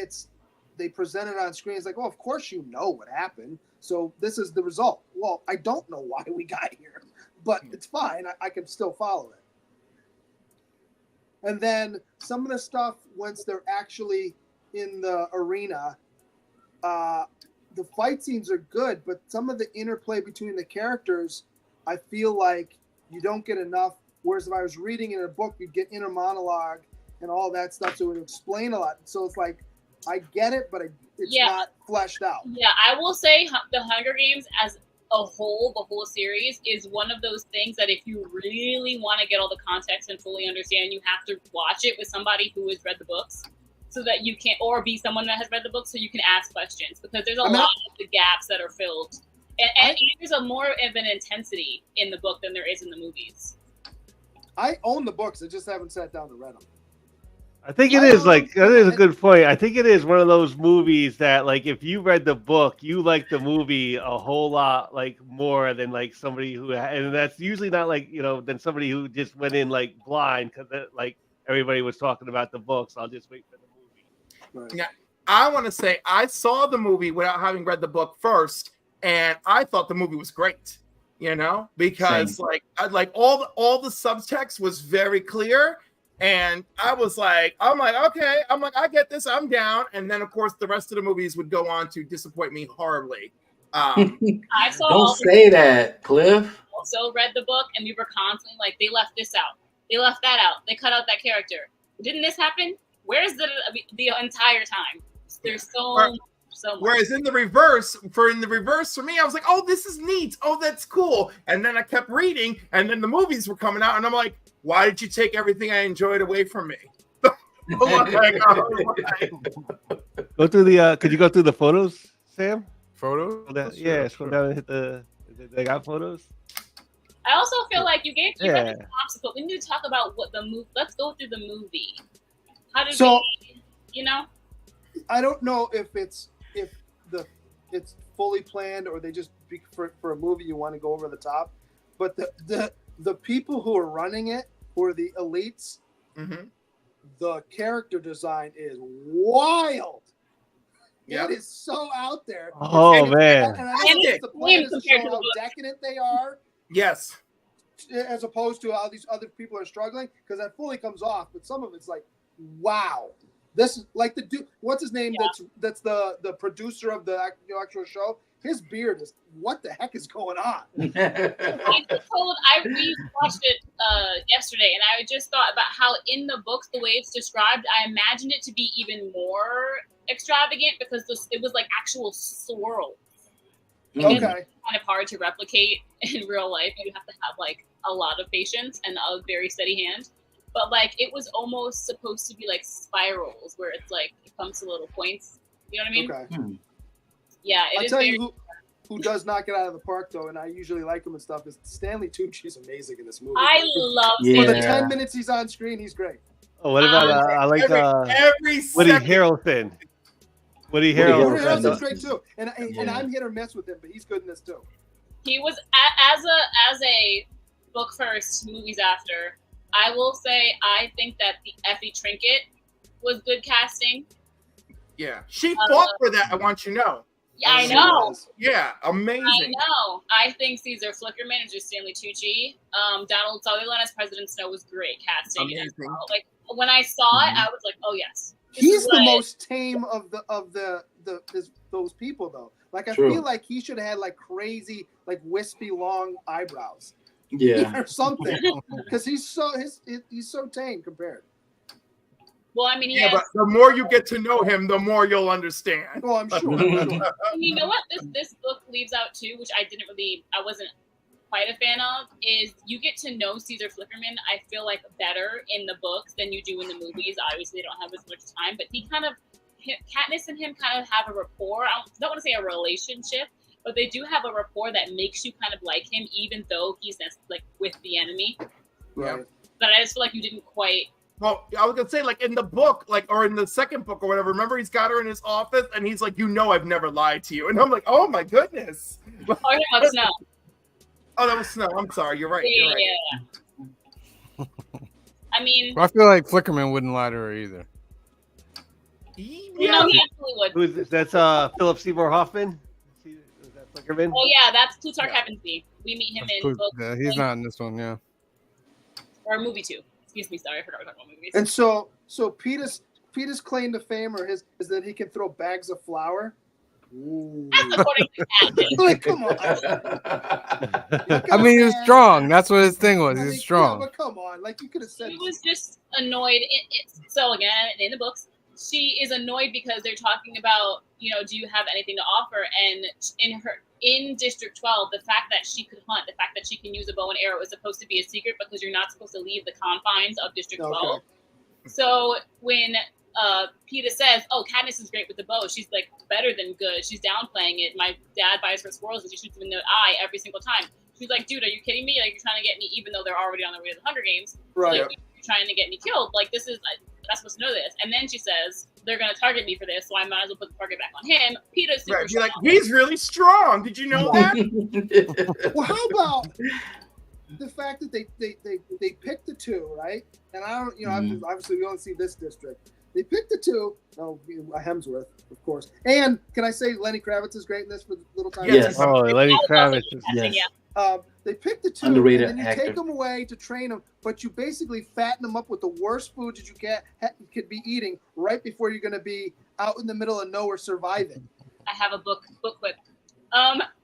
they present it on screen is like, well, of course you know what happened. So this is the result. Well, I don't know why we got here, but it's fine. I can still follow it. And then some of the stuff, once they're actually in the arena, the fight scenes are good, but some of the interplay between the characters, I feel like you don't get enough. Whereas if I was reading in a book, you'd get inner monologue and all that stuff, so it would explain a lot. So it's like, I get it, but it's not fleshed out. Yeah, I will say the Hunger Games as a whole, the whole series, is one of those things that if you really want to get all the context and fully understand, you have to watch it with somebody who has read the books, so that you can, or be someone that has read the books, so you can ask questions, because there's a lot of the gaps that are filled. And there's a more of an intensity in the book than there is in the movies. I own the books. I just haven't sat down to read them. I think it is like that is a good point. I think it is one of those movies that, like, if you read the book, you like the movie a whole lot like more than like somebody who, and that's usually not like, you know, than somebody who just went in like blind because like everybody was talking about the books. I'll just wait for the movie. Yeah, I want to say I saw the movie without having read the book first, and I thought the movie was great. You know, because like all the subtext was very clear. And I'm like, okay, I get this, I'm down. And then, of course, the rest of the movies would go on to disappoint me horribly. I saw. Don't say that, Cliff. Also read the book, and we were constantly like, they left this out, they left that out, they cut out that character. Didn't this happen? Where's the entire time? There's so much. Whereas in the reverse for me, I was like, oh, this is neat. Oh, that's cool. And then I kept reading, and then the movies were coming out, and I'm like, why did you take everything I enjoyed away from me? Go through the. Could you go through the photos, Sam? Photos? Yeah, scroll down and hit the. They got photos. I also feel like you read the synopsis, but we need to talk about what the movie. Let's go through the movie. How did you know? I don't know if it's fully planned or they just for a movie you want to go over the top, but the people who are running it, who are the elites, the character design is wild. It is so out there. Oh, man. And I think the plan is to show how decadent they are. Yes. As opposed to how these other people are struggling, because that fully comes off, but some of it's like, wow. This is like the dude. What's his name? Yeah. That's the producer of the actual show. His beard is, what the heck is going on? I rewatched it yesterday, and I just thought about how in the books, the way it's described, I imagined it to be even more extravagant because it was like actual swirls. It's kind of hard to replicate in real life. You have to have like a lot of patience and a very steady hand. But like it was almost supposed to be like spirals where it's like it comes to little points. You know what I mean? Okay. Yeah, I'll tell you who does not get out of the park though, and I usually like him and stuff, is Stanley Tucci's amazing in this movie. I love for the 10 minutes he's on screen, he's great. Oh, what about I like every Woody Harrelson. Woody Harrelson's great too, and I'm hit or miss with him, but he's good in this too. He was as a book first, movies after. I will say I think that the Effie Trinket was good casting. Yeah, she fought for that. I want you to know. Yeah, I know. Yeah, amazing. I know. I think Caesar Flickerman is just Stanley Tucci. Donald Sutherland as President Snow was great casting. Amazing. Well. Like when I saw it, I was like, oh yes. He's the most tame of the those people though. Like I True. feel like he should have had like crazy, like wispy long eyebrows Yeah. or something, because he's so tame compared. Well, I mean, he Yeah, has, but the more you get to know him, the more you'll understand. Oh, I'm sure. I'm sure. you know what this book leaves out too, which I wasn't quite a fan of, is you get to know Caesar Flickerman, I feel like, better in the books than you do in the movies. Obviously, they don't have as much time, but Katniss and him kind of have a rapport. I don't want to say a relationship, but they do have a rapport that makes you kind of like him, even though he's like with the enemy. Right. But I just feel like you didn't quite. Well, I was gonna say, like in the book, like or in the second book or whatever. Remember, he's got her in his office, and he's like, I've never lied to you," and I'm like, "Oh my goodness." Oh, yeah, that's no. Oh, that was Snow. I'm sorry. You're right. Yeah, You're right. I mean, I feel like Flickerman wouldn't lie to her either. you know, he absolutely would. Who is this? That's Philip Seymour Hoffman. Is that Flickerman? Oh yeah, that's Plutarch Heavensbee. We meet him in book He's not in this one, yeah. or movie 2. Excuse me, sorry, I forgot we're talking about movies. And so Peter's claim to fame is that he can throw bags of flour. Ooh. That's according to Katniss. Like, come on. I mean, he was strong. That's what his thing was. I He mean, was strong. Yeah, but come on, like you could have said. She was just annoyed. So again, in the books, she is annoyed because they're talking about, do you have anything to offer? And in District 12, the fact that she could hunt, the fact that she can use a bow and arrow is supposed to be a secret because you're not supposed to leave the confines of District 12. Okay. So when Peeta says, "Oh, Katniss is great with the bow. She's like better than good. She's downplaying it. My dad buys her squirrels and she shoots them in the eye every single time." She's like, "Dude, are you kidding me? Like, you're trying to get me, even though they're already on their way to the Hunger Games. Right. Like, you're trying to get me killed. Like, this is I'm not supposed to know this." And then she says, "They're gonna target me for this, so I might as well put the target back on him." Peeta's super Right. You're like, strong. he's really strong. Did you know that? Well, how about the fact that they picked the two, right? And I don't, obviously we only see this district. They picked the two. Oh, Hemsworth, of course. And can I say Lenny Kravitz is great in this for little time? Yes. Oh, Lenny Kravitz. Yes. Yeah. They picked the two, Underrated and then you actor. take them away to train them, but you basically fatten them up with the worst food that you could be eating right before you're going to be out in the middle of nowhere surviving. I have a book clip.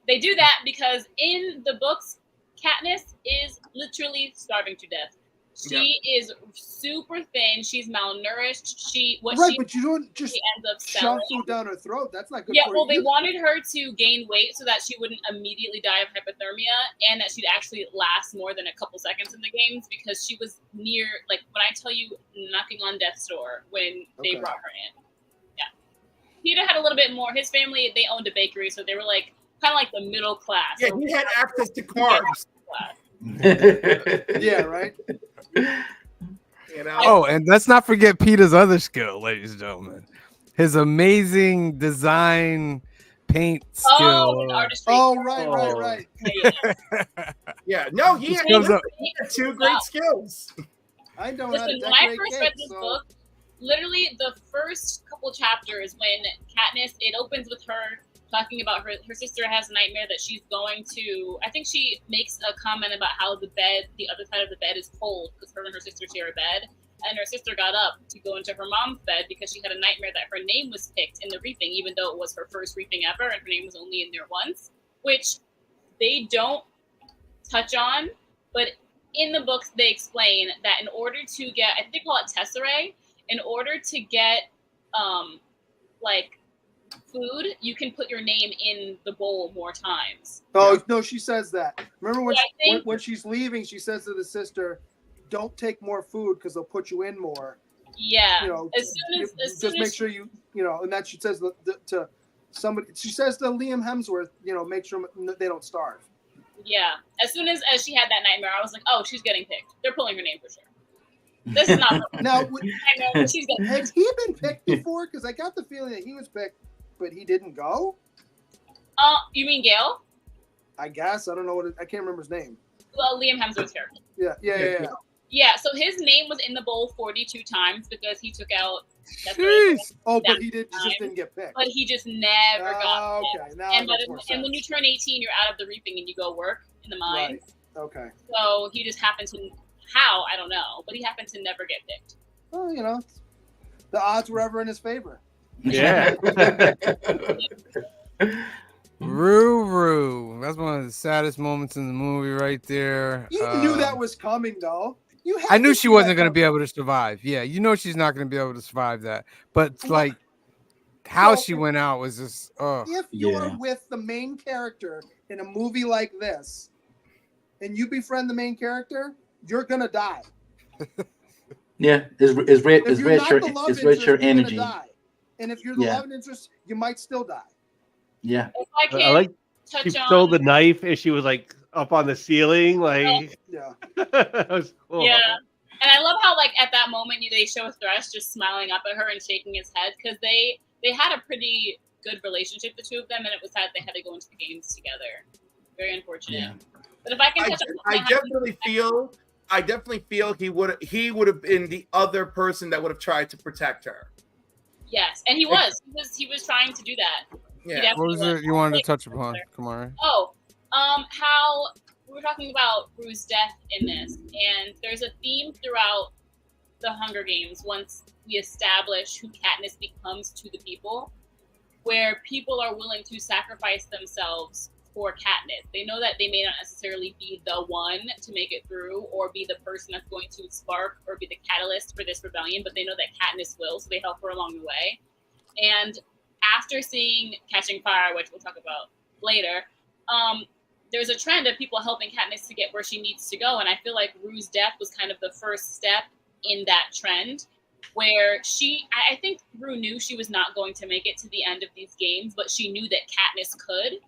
They do that because in the books, Katniss is literally starving to death. She is super thin. She's malnourished. But you don't just ends up shove selling. food down her throat. That's not good Yeah, for well, you. they wanted her to gain weight so that she wouldn't immediately die of hypothermia and that she'd actually last more than a couple seconds in the games because she was near, like, when I tell you, knocking on death's door when they brought her in. Yeah. Peter had a little bit more. His family, they owned a bakery, so they were, like, kind of like the middle class. Yeah, So he had access to carbs. Yeah, right? You know? Oh, and let's not forget Peter's other skill, ladies and gentlemen. His amazing design paint skill. Oh, the artistry. Oh, right. Yeah. Yeah, no, he had, Goes up. he had two great skills. I know how to Listen, when I decorate first cake, read this so- book, literally the first couple chapters when Katniss, it opens with her talking about her sister has a nightmare that she's going to, I think she makes a comment about how the other side of the bed is cold because her and her sister share a bed. And her sister got up to go into her mom's bed because she had a nightmare that her name was picked in the reaping, even though it was her first reaping ever and her name was only in there once, which they don't touch on. But in the books, they explain that in order to get, I think they call it tesserae, in order to get food, you can put your name in the bowl more times. Oh, no, she says that. Remember when, So I think- when she's leaving, she says to the sister, "Don't take more food because they'll put you in more." Yeah. You know, as soon make as sure and that she says to somebody, she says to Liam Hemsworth, make sure they don't starve. Yeah. As soon as she had that nightmare, I was like, oh, she's getting picked. They're pulling her name for sure. This is not Now, I know, she's getting has he been picked before? Because I got the feeling that he was picked, but he didn't go. You mean Gale? I guess I don't know I can't remember his name. Well, Liam Hemsworth's character. Yeah. Yeah, so his name was in the bowl 42 times because he took out Jeez. Oh, but That he just didn't get picked. but he just never got picked. Okay, now And, it makes more and when you sense. turn 18, you're out of the reaping and you go work in the mines. Right. Okay. So he just happened to, how, I don't know, but he happened to never get picked. Well, the odds were ever in his favor. Yeah. Rue. That's one of the saddest moments in the movie right there. You knew that was coming, though. You had I knew to she see wasn't that going to be coming. able to survive. Yeah, you know she's not going to be able to survive that. But What? like how So she went out was just if you're Yeah. with the main character in a movie like this, and you befriend the main character, you're gonna die. Yeah, it's red. If It's you're red not shirt. the love It's interest, red shirt you're energy. gonna die. And if you're the Yeah. love interest, you might still die. Yeah. If I I can like touch she on, stole the knife and she was like up on the ceiling, like Yeah. that was cool. yeah, and I love how like at that moment they show Thresh just smiling up at her and shaking his head because they had a pretty good relationship, the two of them, and it was sad they had to go into the games together. Very unfortunate. Yeah. But if I can touch on, I definitely feel he would have been the other person that would have tried to protect her. yes, and he was trying to do that. He Yeah. what definitely was was. it you wanted to touch upon? Come on. Oh, how we were talking about Rue's death in this, and there's a theme throughout the Hunger Games once we establish who Katniss becomes to the people, where people are willing to sacrifice themselves for Katniss. They know that they may not necessarily be the one to make it through or be the person that's going to spark or be the catalyst for this rebellion, but they know that Katniss will, so they help her along the way. And after seeing Catching Fire, which we'll talk about later, there's a trend of people helping Katniss to get where she needs to go, and I feel like Rue's death was kind of the first step in that trend, where I think Rue knew she was not going to make it to the end of these games, but she knew that Katniss could.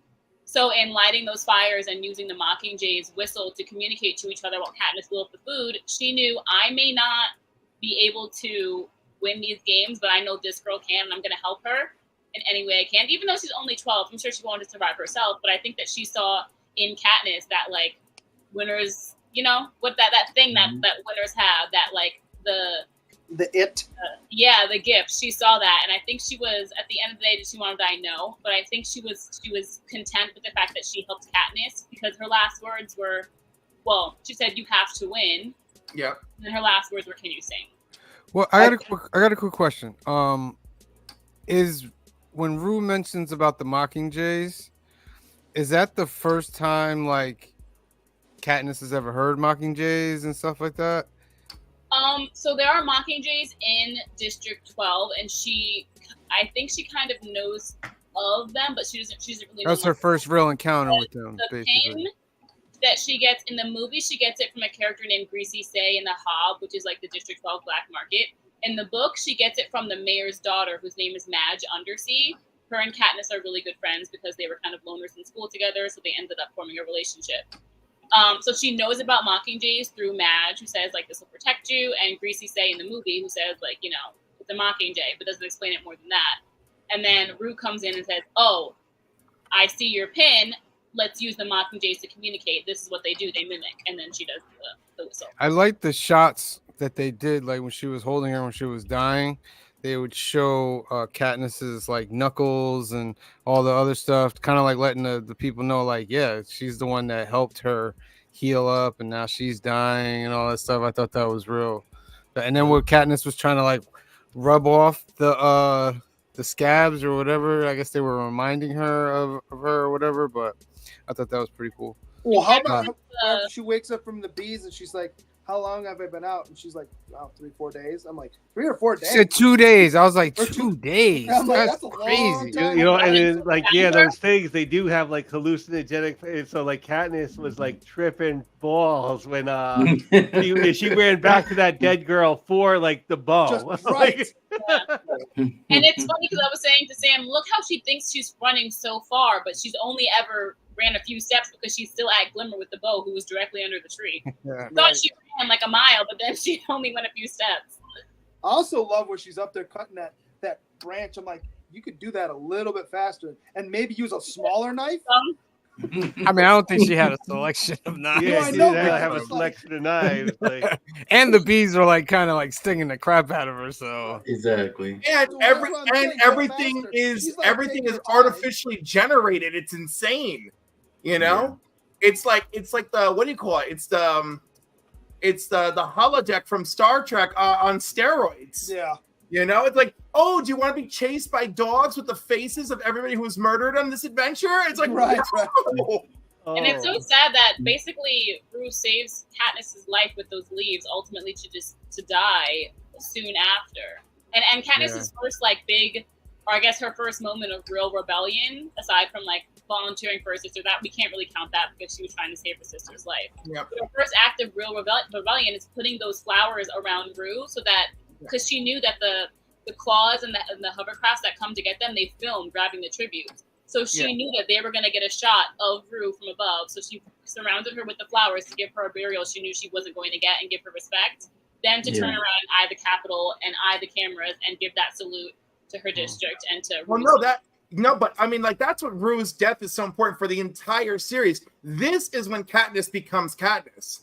So in lighting those fires and using the Mockingjays' whistle to communicate to each other while Katniss blew up the food, she knew I may not be able to win these games, but I know this girl can, and I'm going to help her in any way I can. Even though she's only 12, I'm sure she wanted to survive herself, but I think that she saw in Katniss that, like, winners, you know, what that thing that winners have, that, like, The it. the gift. She saw that, and I think she was, at the end of the day, did she want to die? No, but I think she was content with the fact that she helped Katniss, because her last words were, well, she said, "You have to win." Yeah. And her last words were, "Can you sing?" Well, I got a quick question. Is when Rue mentions about the Mockingjays, is that the first time like Katniss has ever heard Mockingjays and stuff like that? So there are Mockingjays in District 12, and I think she kind of knows of them, but she doesn't really know. That's her first real encounter with them, The basically. pin that she gets in the movie, she gets it from a character named Greasy Say in the Hob, which is like the District 12 black market. In the book, she gets it from the mayor's daughter, whose name is Madge Undersea. Her and Katniss are really good friends because they were kind of loners in school together, so they ended up forming a relationship. So she knows about Mockingjays through Madge, who says, like, this will protect you, and Greasy Say in the movie, who says, like, you know, it's a Mockingjay, but doesn't explain it more than that. And then Rue comes in and says, oh, I see your pin. Let's use the Mockingjays to communicate. This is what they do. They mimic. And then she does the whistle. I like the shots that they did, like when she was holding her when she was dying. They would show Katniss's like knuckles and all the other stuff, kind of like letting the people know, like, yeah, she's the one that helped her heal up, and now she's dying and all that stuff. I thought that was real. And then where Katniss was trying to like rub off the scabs or whatever, I guess they were reminding her of her or whatever. But I thought that was pretty cool. Well, how about after she wakes up from the bees and she's like, how long have I been out? And she's like, oh, 3-4 days. I'm like, 3 or 4 days. She said 2 days. I was like, Or 2 days. I'm like, That's that's a long crazy. time. You know, and then like those things they do have like hallucinogenic. So like Katniss was like tripping balls when she ran back to that dead girl for like the bow. Just right. And it's funny because I was saying to Sam, look how she thinks she's running so far, but she's only ever ran a few steps because she's still at Glimmer with the bow, who was directly under the tree. Yeah. Thought she ran like a mile, but then she only went a few steps. I also love when she's up there cutting that branch. I'm like, you could do that a little bit faster and maybe use a smaller knife. I mean, I don't think she had a selection of knives. Yeah, I she know, didn't but have a it's like- selection of knives. Like, And the bees were like kind of like stinging the crap out of her. So Exactly. And That's what I'm saying, go everything faster. is She's, like, everything taking is her time. artificially generated. It's insane. You know? It's like the what do you call it? It's the holodeck from Star Trek on steroids. Yeah. You know, it's like, oh, do you want to be chased by dogs with the faces of everybody who's murdered on this adventure? It's like, Right, no. And it's so sad that basically Rue saves Katniss's life with those leaves, ultimately to die soon after. And Katniss's first like big, or I guess her first moment of real rebellion, aside from like volunteering for her sister, that we can't really count that because she was trying to save her sister's life. Yep. But her first act of real rebellion is putting those flowers around Rue so that, because she knew that the claws and the hovercrafts that come to get them, they film grabbing the tributes. So she knew that they were going to get a shot of Rue from above. So she surrounded her with the flowers to give her a burial she knew she wasn't going to get and give her respect. Then to turn around and eye the Capitol and eye the cameras and give that salute to her district and to. Well, but I mean, like, that's what Rue's death is so important for the entire series. This is when Katniss becomes Katniss.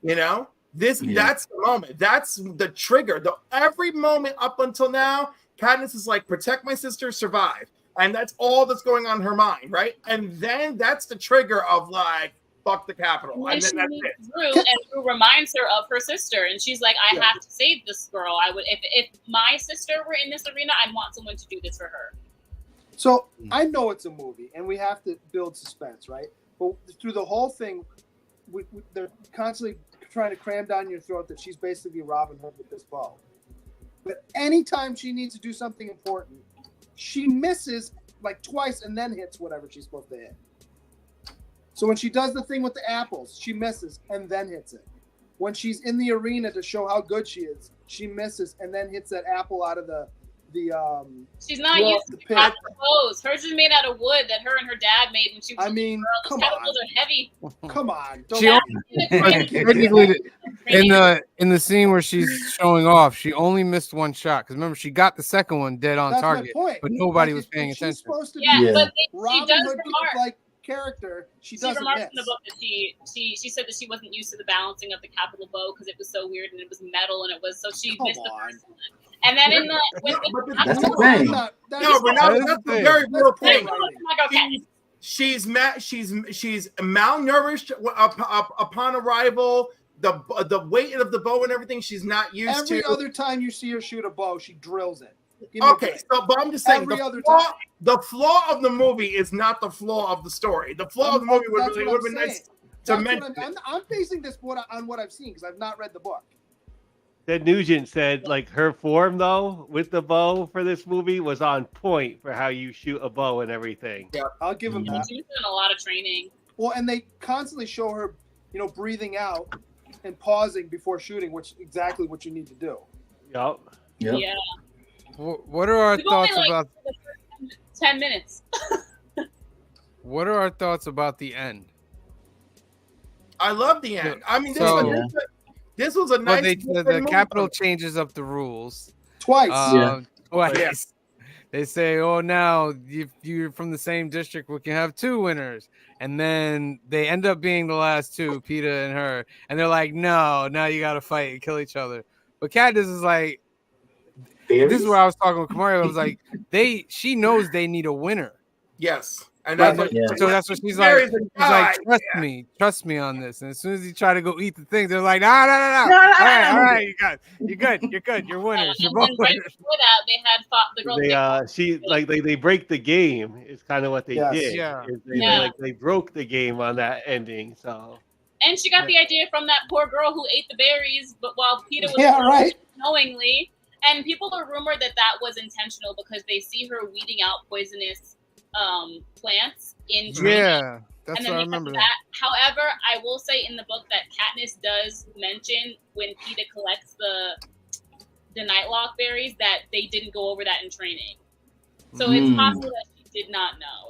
You know, that's the moment. That's the trigger. Every moment up until now, Katniss is like, protect my sister, survive. And that's all that's going on in her mind, right? And then that's the trigger of like, fuck the Capitol. And then that's it. Rue, and Rue reminds her of her sister, and she's like, I have to save this girl. I would, if my sister were in this arena, I'd want someone to do this for her. So I know it's a movie, and we have to build suspense, right? But through the whole thing, they're constantly trying to cram down your throat that she's basically Robin Hood with this bow. But anytime she needs to do something important, she misses like twice and then hits whatever she's supposed to hit. So when she does the thing with the apples, she misses and then hits it. When she's in the arena to show how good she is, she misses and then hits that apple out of the she's not used to capital bows. Hers is made out of wood that her and her dad made when she was a girl. Those catapults are heavy. Come on. Technically, in the scene where she's showing off, she only missed one shot because remember she got the second one dead on target, but nobody was paying attention. She's supposed to be but she does remark like character. She doesn't remarks miss. in the book that she said that she wasn't used to the balancing of the capital bow because it was so weird and it was metal and it was so she missed the first one. And then in the that's the thing. That's a very real point. Okay. She's malnourished upon arrival. The weight of the bow and everything she's not used to. Every other time you see her shoot a bow, she drills it. Okay, but I'm just saying the flaw of the movie is not the flaw of the story. The flaw of the movie would have been nice to mention. I'm basing this on what I've seen because I've not read the book. Ted Nugent said, like, her form, though, with the bow for this movie was on point for how you shoot a bow and everything. Yeah, I'll give him that. She's doing a lot of training. Well, and they constantly show her, breathing out and pausing before shooting, which exactly what you need to do. Yep. Yeah. What are our thoughts about 10 minutes? What are our thoughts about the end? I love the end. I mean, this was a nice. The Capitol changes up the rules twice. Twice. They say, "Oh, now if you're from the same district, we can have two winners." And then they end up being the last two, Peeta and her. And they're like, "No, now you got to fight and kill each other." But Katniss is like, "This is where I was talking with Kamari. I was like, she knows they need a winner." Yes. And so that's what she's like. Trust me on this. And as soon as he try to go eat the thing, they're like, no. All right, you're good. You're winners. You're both right winners. before that, they had fought the girl. They break the game. Is kind of what they did. Yeah. They broke the game on that ending. So. And she got the idea from that poor girl who ate the berries, but while Peeta was knowingly, and people are rumored that was intentional because they see her weeding out poisonous plants in training. Yeah, that's what I remember. However, I will say in the book that Katniss does mention when Peeta collects the Nightlock berries that they didn't go over that in training. So it's possible that she did not know.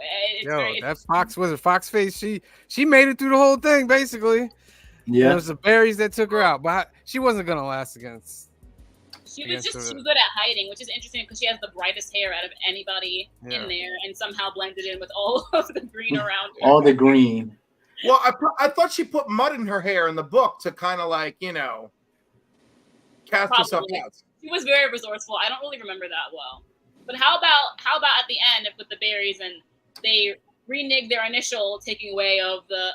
That Fox was a fox face. She made it through the whole thing basically. Yeah, it was the berries that took her out, but she wasn't gonna last against. She was just too good at hiding, which is interesting because she has the brightest hair out of anybody in there and somehow blended in with all of the green around her. All the green. Well, I thought she put mud in her hair in the book to kind of like, cast herself out. She was very resourceful. I don't really remember that well. But how about at the end with the berries and they reneged their initial taking away of the,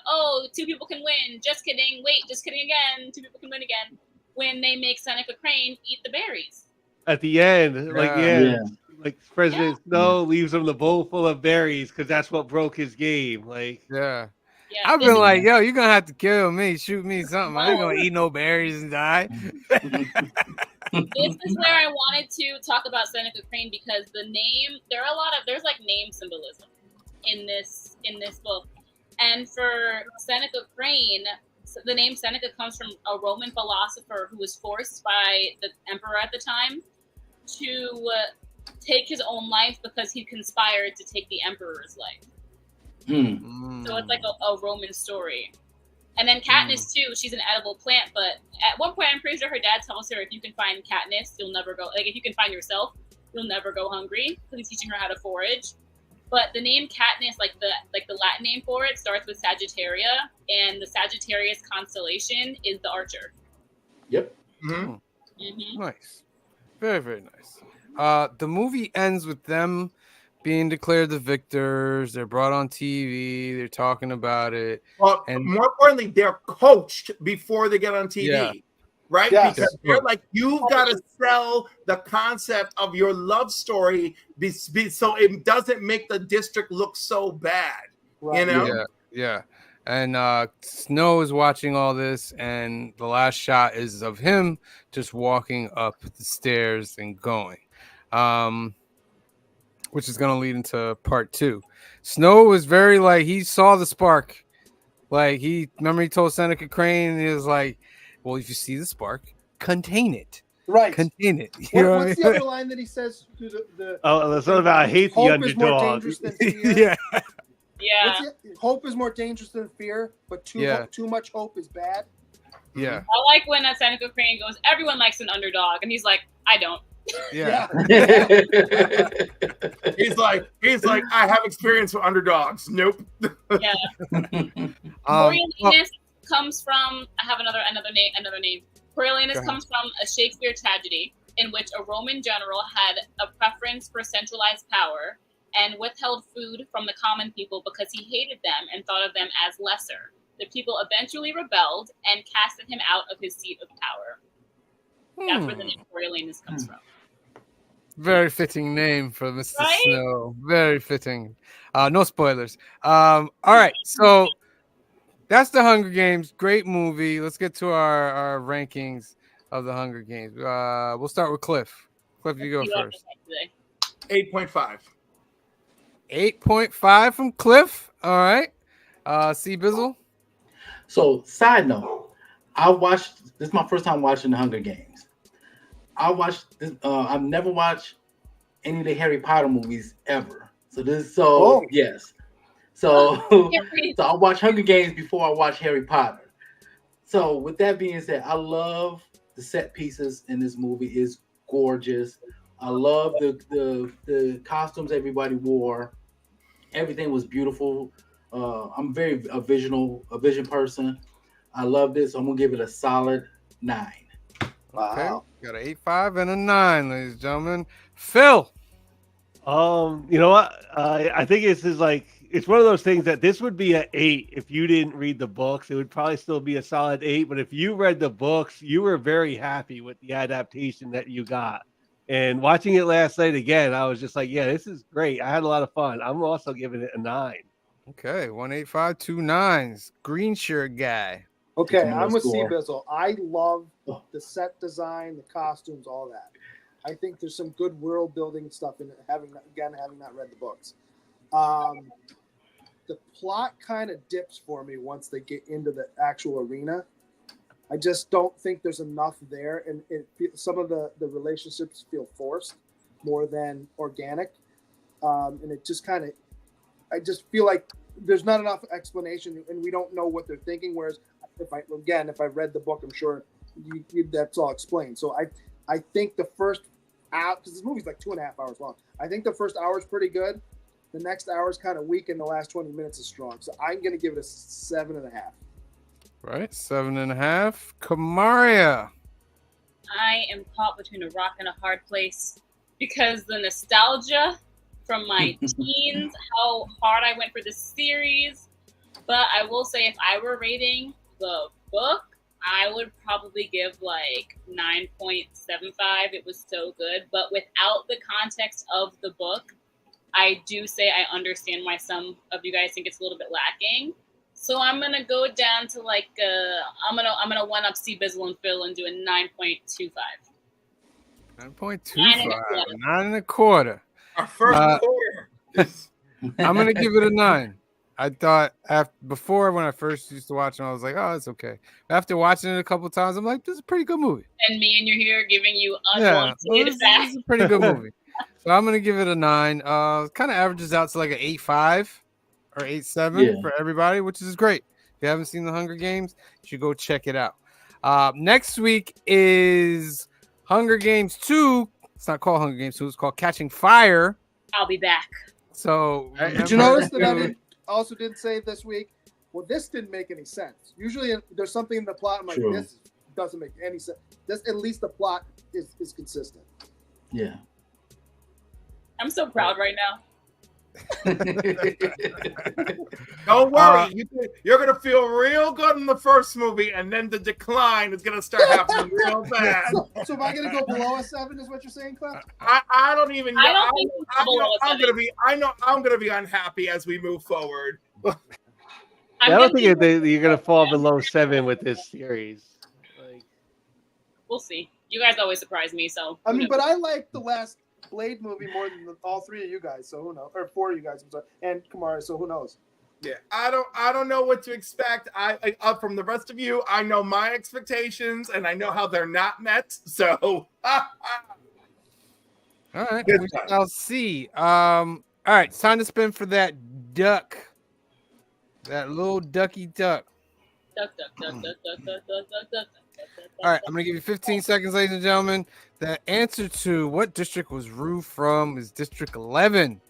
two people can win. Just kidding. Wait, just kidding again. Two people can win again. When they make Seneca Crane eat the berries. at the end. Like, Yeah. like President Snow leaves him the bowl full of berries because that's what broke his game. Like, Yeah. Yeah, I've this been is- like, yo, you're gonna have to kill me, shoot me something. I ain't gonna eat no berries and die. this is where I wanted to talk about Seneca Crane because the name there's like name symbolism in this book. And for Seneca Crane, the name Seneca comes from a Roman philosopher who was forced by the emperor at the time to take his own life because he conspired to take the emperor's life. So it's like a Roman story. And then Katniss too, she's an edible plant, but at one point I'm pretty sure her dad tells her if you can find Katniss, you'll never go, like if you can find yourself, you'll never go hungry, because he's teaching her how to forage. But the name Katniss, like the Latin name for it, starts with Sagittaria, and the Sagittarius constellation is the Archer. Yep. Nice. Very, very nice. The movie ends with them being declared the victors. They're brought on TV. They're talking about it. Well, And more importantly, they're coached before they get on TV. Yeah. Right? Yes. Because they're like, you've got to sell the concept of your love story so it doesn't make the district look so bad. You know? Yeah. And Snow is watching all this, and the last shot is of him just walking up the stairs and going, which is going to lead into part 2. Snow was very like, he saw the spark. Like, he told Seneca Crane, and he was like, well, if you see the spark, contain it. Right. Contain it. You know What's what the other line that he says to the that's not about I hate the hope is more underdog. dangerous than fear? Yeah. Yeah. Hope is more dangerous than fear, but too much hope is bad. Yeah. I like when Seneca Crane goes, everyone likes an underdog, and he's like, I don't. Yeah. He's like, I have experience with underdogs. Nope. Yeah. Coriolanus comes from, I have another name. Coriolanus comes from a Shakespeare tragedy in which a Roman general had a preference for centralized power and withheld food from the common people because he hated them and thought of them as lesser. The people eventually rebelled and casted him out of his seat of power. That's where the name Coriolanus comes from. Very fitting name for Mr. Right? Snow. Very fitting. No spoilers. All right, so that's the Hunger Games. Great movie. Let's get to our rankings of the Hunger Games. We'll start with Cliff. Cliff, you go first. 8.5. 8.5 from Cliff. All right. C Bizzle. So, side note, this is my first time watching the Hunger Games. I've never watched any of the Harry Potter movies ever. Yes. So I watch Hunger Games before I watch Harry Potter. So with that being said, I love the set pieces in this movie. It's gorgeous. I love the costumes everybody wore. Everything was beautiful. I'm a vision person. I love this. I'm gonna give it a solid 9. Wow. Okay. Got an 8.5 and a 9, ladies and gentlemen. Phil. You know what? I think it's one of those things that this would be an 8 if you didn't read the books. It would probably still be a solid 8. But if you read the books, you were very happy with the adaptation that you got. And watching it last night again, I was just like, yeah, this is great. I had a lot of fun. I'm also giving it a 9. Okay, 1.85, 2 9s. Green shirt guy. Okay, I'm with C Bizzle. I love the set design, the costumes, all that. I think there's some good world building stuff in it, having not read the books. The plot kind of dips for me once they get into the actual arena. I just don't think there's enough there, and some of the relationships feel forced more than organic, and it just kind of, I just feel like there's not enough explanation, and we don't know what they're thinking. Whereas if I read the book, I'm sure that's all explained. So I think the first hour, because this movie's like 2.5 hours long, I think the first hour is pretty good. The next hour is kind of weak, and the last 20 minutes is strong. So I'm going to give it a 7.5. Right, 7.5. Kamaria. I am caught between a rock and a hard place because the nostalgia from my teens, how hard I went for this series. But I will say, if I were rating the book, I would probably give like 9.75. It was so good, but without the context of the book, I do say I understand why some of you guys think it's a little bit lacking. So I'm gonna go down to like I'm gonna one up C Bizzle and Phil and do a 9.25. 9.25, 9.25. Our first quarter. I'm gonna give it a 9. I thought before when I first used to watch them, I was like, oh, it's okay. After watching it a couple times, I'm like, this is a pretty good movie. And me and you're here giving you Yeah, unwanted this feedback. is a pretty good movie. So I'm gonna give it a 9. Kind of averages out to like an 8.5 or 8.7 for everybody, which is great. If you haven't seen The Hunger Games, you should go check it out. Next week is Hunger Games 2. It's not called Hunger Games 2. It's called Catching Fire. I'll be back. So Did you notice that I also did say this week? Well, this didn't make any sense. Usually, there's something in the plot. I'm like, True. this doesn't make any sense. This, at least the plot is consistent. Yeah. I'm so proud right now. Don't worry, you're gonna feel real good in the first movie, and then the decline is gonna start happening real bad. So am I going to go below a 7? Is what you're saying, Cliff? I don't even know. I don't think it's I'm below a 7. I'm gonna be unhappy as we move forward. I don't think you're gonna fall below 7 with this series. Like, We'll see. You guys always surprise me, so I mean, but I like the last Blade movie more than all 3 of you guys. So who knows? Or 4 of you guys, I'm sorry, and Kamara. So who knows? Yeah, I don't know what to expect. I from the rest of you, I know my expectations and I know how they're not met. So, all right, Good we time. shall see. All right, it's time to spin for that duck, that little ducky duck. duck, duck, duck, duck, duck, duck, duck, duck, duck, duck. All right, I'm gonna give you 15 seconds, ladies and gentlemen. The answer to what district was Rue from is District 11.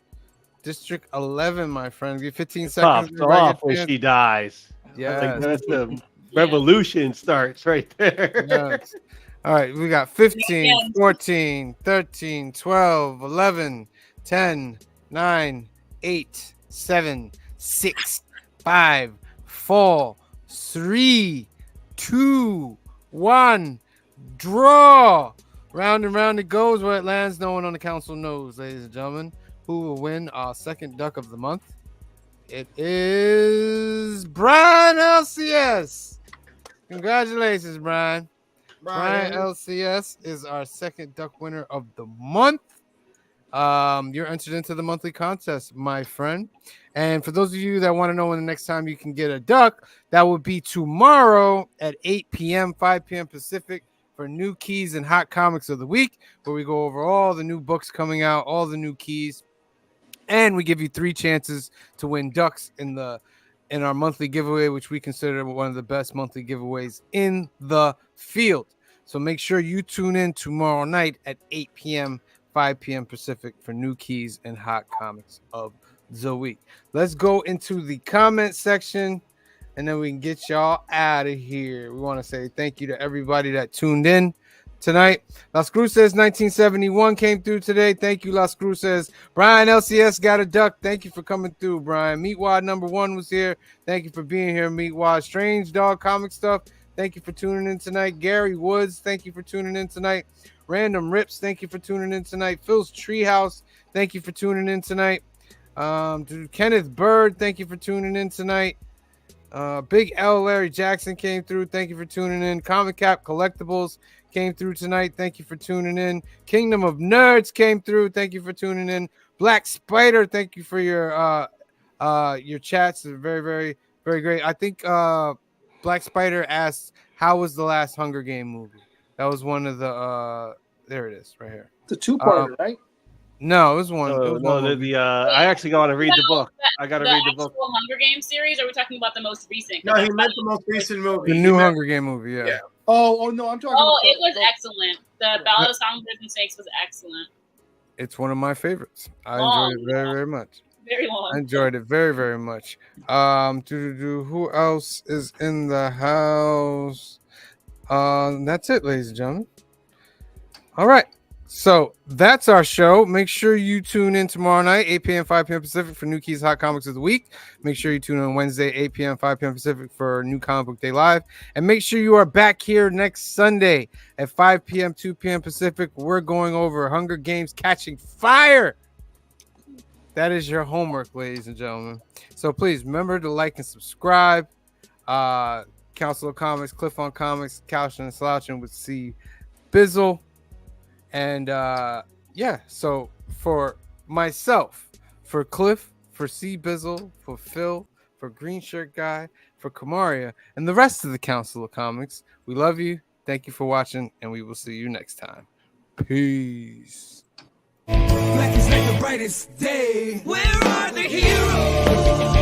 District 11, my friend. Give you 15 seconds. pops off when she dies. Yeah, Like, that's the revolution starts right there. yes. All right, we got 15, 14, 13, 12, 11, 10, 9, 8, 7, 6, 5, 4, 3, 2, 1. Draw. Round and round it goes. Where it lands, no one on the council knows, ladies and gentlemen. Who will win our second duck of the month? It is Brian LCS. Congratulations, Brian. Brian LCS is our second duck winner of the month. You're entered into the monthly contest, my friend. And for those of you that want to know when the next time you can get a duck, that will be tomorrow at 8 p.m., 5 p.m. Pacific for New Keys and Hot Comics of the Week, where we go over all the new books coming out, all the new keys, and we give you 3 chances to win ducks in our monthly giveaway, which we consider one of the best monthly giveaways in the field. So make sure you tune in tomorrow night at 8 p.m., 5 p.m. Pacific for New Keys and Hot Comics of the Week. Let's go into the comment section, and then we can get y'all out of here. We want to say thank you to everybody that tuned in tonight. Las Cruces 1971 came through today. Thank you, Las Cruces. Brian LCS got a duck. Thank you for coming through, Brian. Meatwad number 1 was here. Thank you for being here, Meatwad. Strange Dog Comic Stuff. Thank you for tuning in tonight. Gary Woods, thank you for tuning in tonight. Random Rips, thank you for tuning in tonight. Phil's Treehouse, thank you for tuning in tonight. Kenneth Bird, thank you for tuning in tonight. Big L Larry Jackson came through. Thank you for tuning in. Comic Cap Collectibles came through tonight. Thank you for tuning in. Kingdom of Nerds came through. Thank you for tuning in. Black Spider, thank you for your chats. They're very, very, very great. I think Black Spider asked, how was the last Hunger Game movie? That was one of the there it is right here. It's a 2-parter, right? No, it was one. Oh, no, I actually got to read the book. I got to read the book. The Hunger Games series, or are we talking about the most recent? No, he meant the most recent movie. The new Hunger Game movie, yeah. Oh no, I'm talking. Oh, about it was excellent. The Ballad of Songbirds and Snakes was excellent. It's one of my favorites. I enjoyed it very, very much. Very long. I enjoyed it very, very much. Who else is in the house? That's it, ladies and gentlemen. All right. So that's our show. Make sure you tune in tomorrow night, 8 p.m., 5 p.m. Pacific for New Keys Hot Comics of the Week. Make sure you tune in on Wednesday, 8 p.m., 5 p.m. Pacific for New Comic Book Day Live. And make sure you are back here next Sunday at 5 p.m., 2 p.m. Pacific. We're going over Hunger Games Catching Fire. That is your homework, ladies and gentlemen. So please remember to like and subscribe. Council of Comics, Cliff on Comics, Couching and Slouching with C. Bizzle. And so for myself, for Cliff, for C Bizzle, for Phil, for Green Shirt Guy, for Kamaria, and the rest of the Council of Comics, we love you. Thank you for watching, and we will see you next time. Peace. Black is like the brightest day. Where are the heroes?